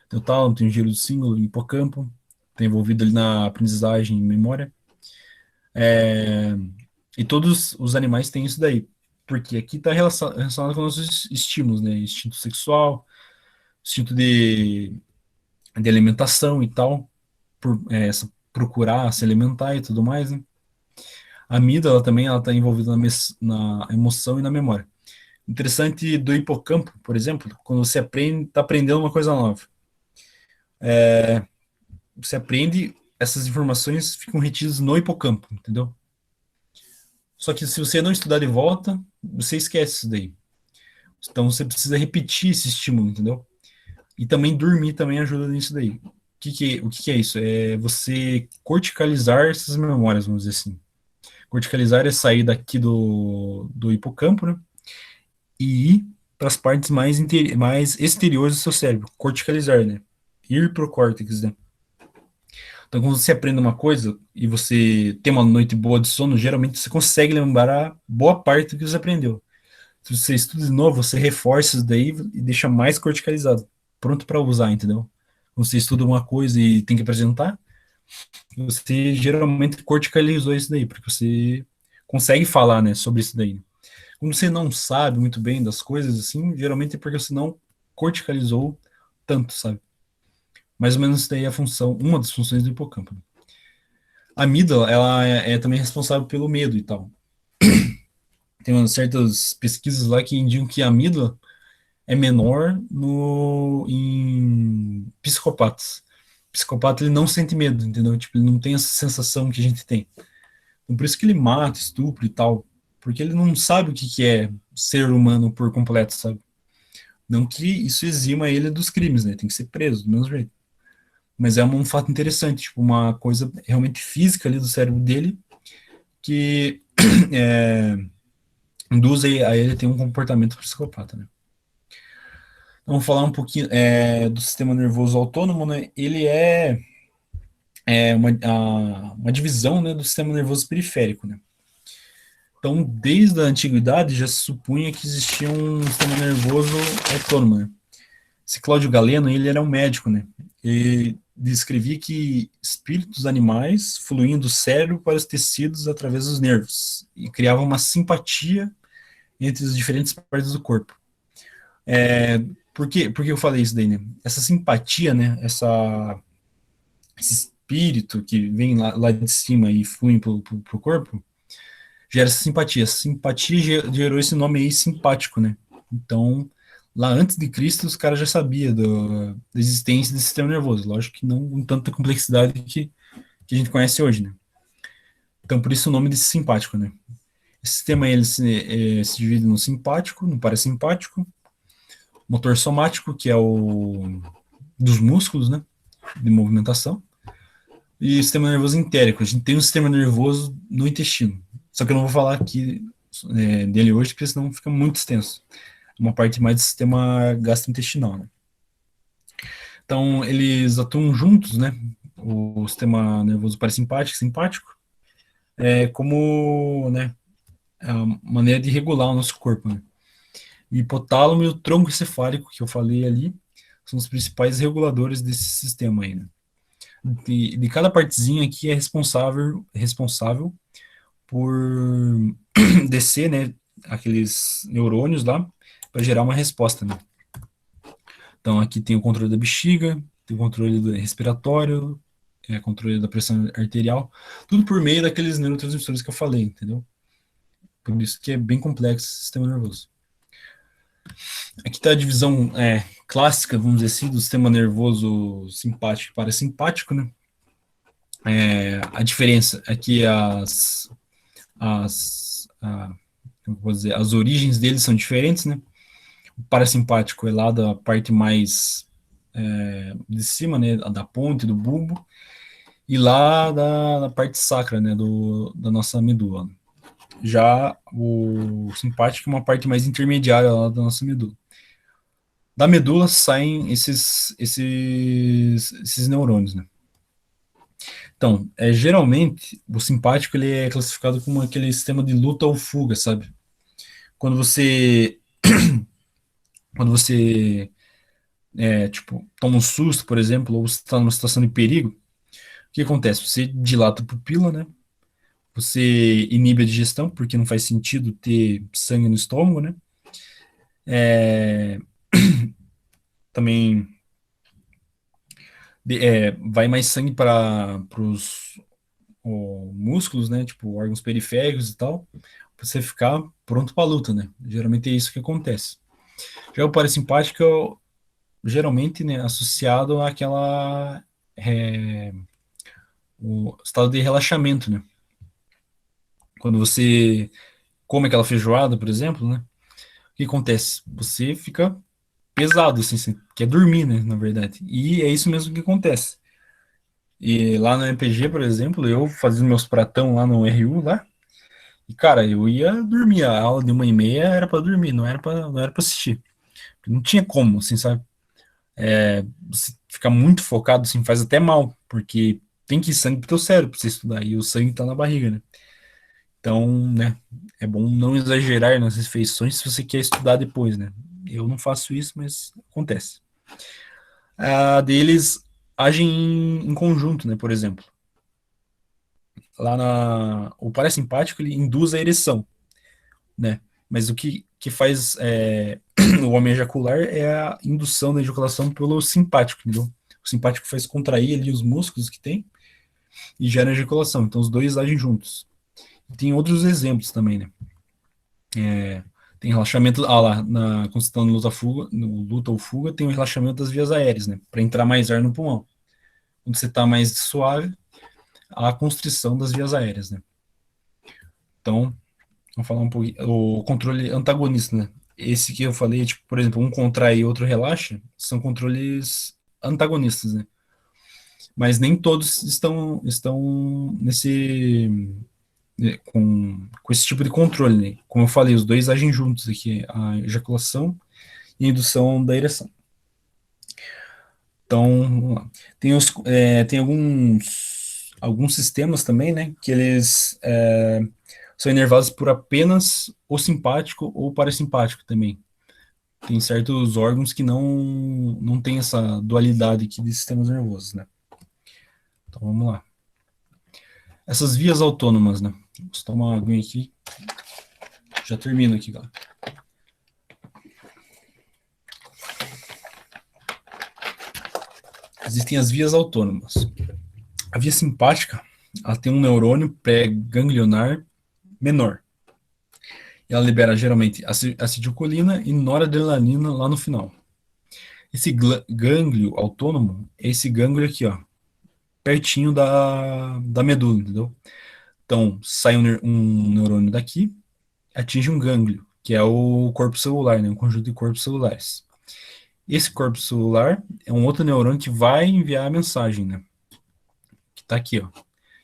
Tem o tálamo, tem o giro do símbolo, hipocampo, está envolvido ali na aprendizagem e memória. E todos os animais têm isso daí, porque aqui está relacionado com nossos estímulos, né? Instinto sexual, instinto de alimentação e tal, procurar se alimentar e tudo mais, né? A amígdala também ela está envolvida na emoção e na memória. Interessante do hipocampo, por exemplo, quando você está aprendendo uma coisa nova. Você aprende, essas informações ficam retidas no hipocampo, entendeu? Só que se você não estudar de volta, você esquece isso daí. Então você precisa repetir esse estímulo, entendeu? E também dormir também ajuda nisso daí. O que é isso? É você corticalizar essas memórias, vamos dizer assim. Corticalizar é sair daqui do hipocampo, né? E ir para as partes mais exteriores do seu cérebro. Corticalizar, né? Ir pro córtex, né? Então, quando você aprende uma coisa e você tem uma noite boa de sono, geralmente você consegue lembrar boa parte do que você aprendeu. Se você estuda de novo, você reforça isso daí e deixa mais corticalizado, pronto para usar, entendeu? Quando você estuda uma coisa e tem que apresentar, você geralmente corticalizou isso daí, porque você consegue falar, né, sobre isso daí. Quando você não sabe muito bem das coisas, assim, geralmente é porque você não corticalizou tanto, sabe? Mais ou menos isso daí é a função, uma das funções do hipocampo. A amígdala, ela é também responsável pelo medo e tal. Tem umas certas pesquisas lá que indicam que a amígdala é menor em psicopatas. O psicopata, ele não sente medo, entendeu? Tipo, ele não tem essa sensação que a gente tem. Então, por isso que ele mata, estupra e tal. Porque ele não sabe o que é ser humano por completo, sabe? Não que isso exima ele dos crimes, né? Tem que ser preso, do mesmo jeito. Mas é um fato interessante, tipo, uma coisa realmente física ali do cérebro dele que é, induz a ele a ter um comportamento psicopata, né? Então, vamos falar um pouquinho do sistema nervoso autônomo, né? Ele uma divisão, né, do sistema nervoso periférico, né? Então, desde a antiguidade já se supunha que existia um sistema nervoso autônomo, né? Esse Cláudio Galeno, ele era um médico, né? Ele descrevia que espíritos animais fluíam do cérebro para os tecidos através dos nervos e criava uma simpatia entre as diferentes partes do corpo. Por que eu falei isso daí, né? Essa simpatia, né? Esse espírito que vem lá de cima e flui pro corpo, gera essa simpatia. Essa simpatia gerou esse nome aí simpático, né? Então, lá antes de Cristo, os caras já sabiam da existência desse sistema nervoso. Lógico que não com tanta complexidade que a gente conhece hoje, né? Então, por isso o nome desse simpático, né? Esse sistema aí, ele se divide no simpático, no parasimpático, motor somático, que é o dos músculos, né? De movimentação, e sistema nervoso entérico. A gente tem um sistema nervoso no intestino. Só que eu não vou falar aqui dele hoje, porque senão fica muito extenso. É uma parte mais do sistema gastrointestinal, né? Então, eles atuam juntos, né? O sistema nervoso parasimpático e simpático, como, né? a maneira de regular o nosso corpo, né? O hipotálamo e o tronco encefálico, que eu falei ali, são os principais reguladores desse sistema aí, né? De cada partezinha aqui é responsável por descer, né, aqueles neurônios lá para gerar uma resposta, né? Então aqui tem o controle da bexiga, tem o controle do respiratório, controle da pressão arterial, tudo por meio daqueles neurotransmissores que eu falei, entendeu? Por isso que é bem complexo o sistema nervoso. Aqui está a divisão clássica, vamos dizer assim, do sistema nervoso simpático e parasimpático, né? A diferença é que como eu vou dizer, as origens deles são diferentes, né? O parasimpático é lá da parte mais de cima, né, da ponte, do bulbo, e lá da parte sacra, né, da nossa medula. Já o simpático é uma parte mais intermediária lá da nossa medula. Da medula saem esses neurônios, né? Então, geralmente, o simpático ele é classificado como aquele sistema de luta ou fuga, sabe? Quando você, quando você tipo, toma um susto, por exemplo, ou você está numa situação de perigo, o que acontece? Você dilata a pupila, né? Você inibe a digestão, porque não faz sentido ter sangue no estômago, né? É, também vai mais sangue para os músculos, né? Tipo, órgãos periféricos e tal, pra você ficar pronto para a luta, né? Geralmente é isso que acontece. Já o parasimpático, geralmente, né, associado àquela o estado de relaxamento, né? Quando você come aquela feijoada, por exemplo, né? O que acontece? Você fica pesado, assim, você quer dormir, né, na verdade. E é isso mesmo que acontece. E lá no RPG, por exemplo, eu fazia meus pratão lá no RU lá, e cara, eu ia dormir. A aula de 1h30 era para dormir, não era para assistir. Não tinha como, assim, sabe? Você ficar muito focado, assim, faz até mal, porque tem que ir sangue pro teu cérebro pra você estudar, e o sangue tá na barriga, né? Então, né, é bom não exagerar nas refeições se você quer estudar depois, né? Eu não faço isso, mas acontece. A deles agem em conjunto, né? Por exemplo, o parasimpático ele induz a ereção, né? Mas o que faz o homem ejacular é a indução da ejaculação pelo simpático, entendeu? O simpático faz contrair ali os músculos que tem e gera ejaculação. Então os dois agem juntos. Tem outros exemplos também, né? Tem relaxamento, lá, quando você está no luta-fuga, no luta ou fuga, tem o relaxamento das vias aéreas, né? Para entrar mais ar no pulmão. Quando você está mais suave, há a constrição das vias aéreas, né? Então, vamos falar um pouquinho. O controle antagonista, né? Esse que eu falei, tipo, por exemplo, um contrai e outro relaxa, são controles antagonistas, né? Mas nem todos estão com esse tipo de controle, né? Como eu falei, os dois agem juntos aqui, a ejaculação e a indução da ereção. Então, vamos lá. Tem alguns sistemas também, né, que eles são inervados por apenas o simpático ou parasimpático também. Tem certos órgãos que não tem essa dualidade aqui de sistemas nervosos, né? Então, vamos lá. Essas vias autônomas, né? Vou tomar uma aguinha aqui. Já termino aqui, galera. Existem as vias autônomas. A via simpática, ela tem um neurônio pré-ganglionar menor. E ela libera geralmente acetilcolina e noradrenalina lá no final. Esse gânglio autônomo é esse gânglio aqui, ó, pertinho da medula, entendeu? Então, sai um neurônio daqui, atinge um gânglio, que é o corpo celular, né, um conjunto de corpos celulares. Esse corpo celular é um outro neurônio que vai enviar a mensagem, né? Que tá aqui, ó,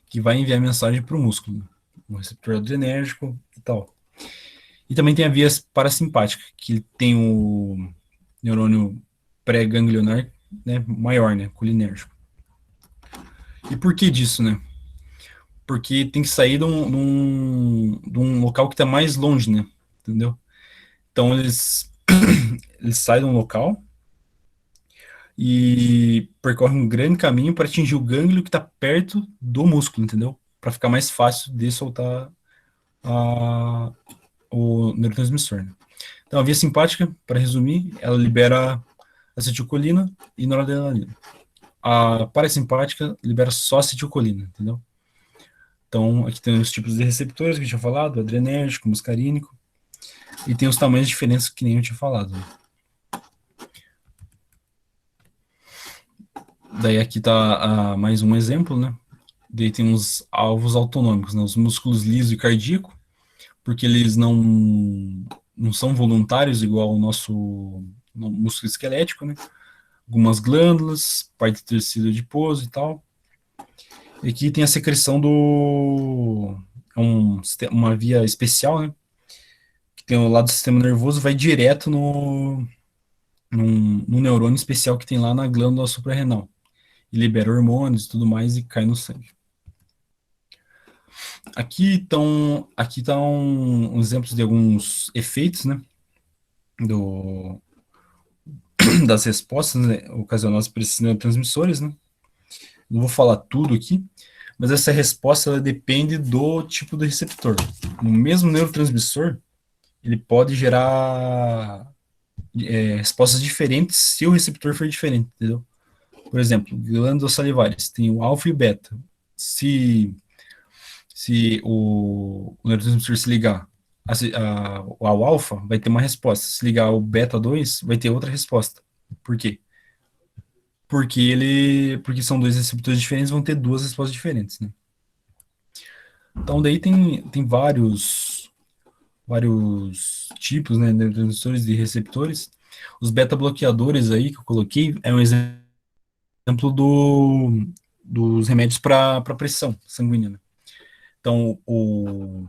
que vai enviar a mensagem para o músculo, um receptor adrenérgico e tal. E também tem a via parasimpática, que tem o neurônio pré-ganglionar, né, maior, né, colinérgico. E por que disso, né? porque tem que sair de um local que está mais longe, né? Entendeu? Então eles saem de um local e percorrem um grande caminho para atingir o gânglio que está perto do músculo, entendeu? Para ficar mais fácil de soltar a, o neurotransmissor, né? Então a via simpática, para resumir, ela libera acetilcolina e noradrenalina. A parasimpática libera só acetilcolina, entendeu? Então, aqui tem os tipos de receptores que eu tinha falado, adrenérgico, muscarínico, e tem os tamanhos diferentes que nem eu tinha falado. Né? Daí aqui tá mais um exemplo, né? Daí tem os alvos autonômicos, né? Os músculos liso e cardíaco, porque eles não são voluntários igual o nosso músculo esquelético, né? Algumas glândulas, parte do tecido adiposo e tal. E aqui tem a secreção uma via especial, né? Que tem o lado do sistema nervoso, vai direto no neurônio especial que tem lá na glândula suprarrenal. E libera hormônios e tudo mais e cai no sangue. Aqui estão uns exemplos de alguns efeitos, né? Das respostas, né, ocasionadas por esses neurotransmissores, né? Não vou falar tudo aqui, mas essa resposta ela depende do tipo do receptor. No mesmo neurotransmissor, ele pode gerar respostas diferentes se o receptor for diferente, entendeu? Por exemplo, glândulas salivares, tem o alfa e o beta. Se o neurotransmissor se ligar ao alfa, vai ter uma resposta. Se ligar ao beta 2, vai ter outra resposta. Por quê? Porque são dois receptores diferentes, vão ter duas respostas diferentes, né? Então, daí tem vários tipos, né, de neurotransmissores e receptores. Os beta-bloqueadores aí que eu coloquei é um exemplo dos remédios para pressão sanguínea, né? Então, o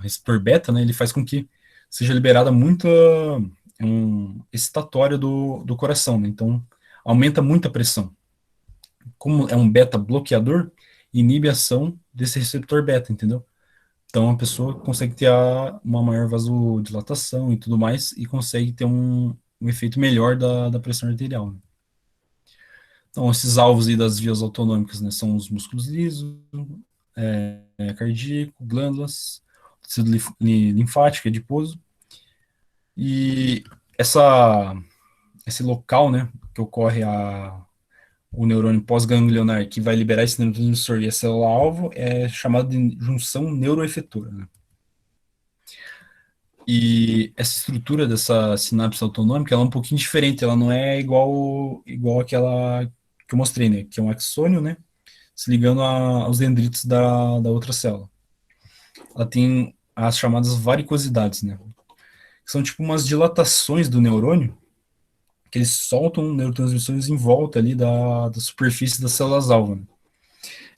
receptor beta, né, ele faz com que seja liberada muita excitatória do coração, né? Então, aumenta muito a pressão. Como é um beta bloqueador, inibe a ação desse receptor beta, entendeu? Então, a pessoa consegue ter uma maior vasodilatação e tudo mais, e consegue ter um efeito melhor da pressão arterial, né? Então, esses alvos aí das vias autonômicas, né, são os músculos lisos, cardíaco, glândulas, tecido linfático, adiposo. E esse local, né, que ocorre o neurônio pós-ganglionar, que vai liberar esse neurotransmissor e a célula-alvo, é chamado de junção neuroefetora, né? E essa estrutura dessa sinapse autonômica, ela é um pouquinho diferente, ela não é igual aquela que eu mostrei, né, que é um axônio, né, se ligando aos dendritos da outra célula. Ela tem as chamadas varicosidades, né, que são tipo umas dilatações do neurônio, que eles soltam neurotransmissores em volta ali da superfície das células-alvo, né?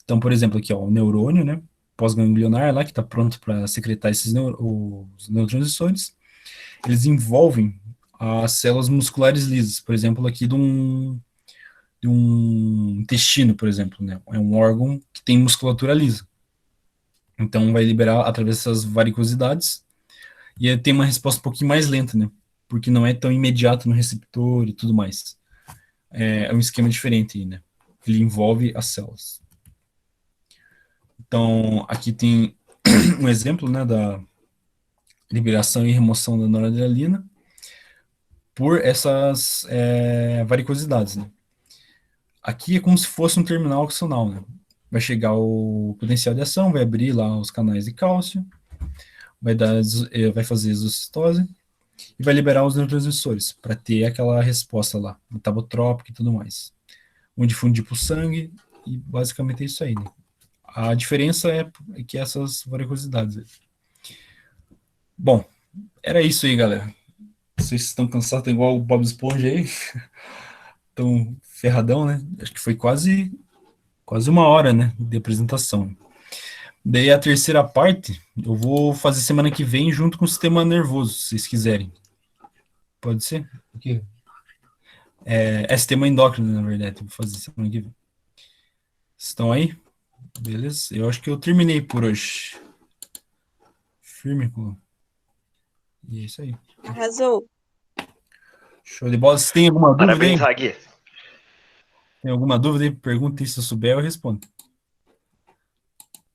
Então, por exemplo, aqui, ó, o neurônio, né, pós-ganglionar lá, que está pronto para secretar os neurotransmissores, eles envolvem as células musculares lisas, por exemplo, aqui de um intestino, por exemplo, né, é um órgão que tem musculatura lisa. Então, vai liberar através dessas varicosidades e tem uma resposta um pouquinho mais lenta, né, porque não é tão imediato no receptor e tudo mais. É um esquema diferente aí, né, ele envolve as células. Então, aqui tem um exemplo, né, da liberação e remoção da noradrenalina por essas varicosidades, né. Aqui é como se fosse um terminal axonal, né. Vai chegar o potencial de ação, vai abrir lá os canais de cálcio, vai fazer exocitose e vai liberar os neurotransmissores para ter aquela resposta lá, metabotrópica e tudo mais. Onde difundir para o sangue e basicamente é isso aí, né. A diferença é que essas varicosidades. Bom, era isso aí, galera. Vocês estão cansados, tá igual o Bob Esponja aí. Estão ferradão, né? Acho que foi quase uma hora, né, de apresentação. Daí a terceira parte, eu vou fazer semana que vem junto com o sistema nervoso, se vocês quiserem. Pode ser? O quê? É sistema endócrino, na verdade. Vou fazer semana que vem. Estão aí? Beleza? Eu acho que eu terminei por hoje. Firme, pô. E é isso aí. Arrasou. Show de bola. Se tem alguma dúvida aí? Parabéns, Agui. Tem alguma dúvida aí? Pergunta aí, se eu souber, eu respondo.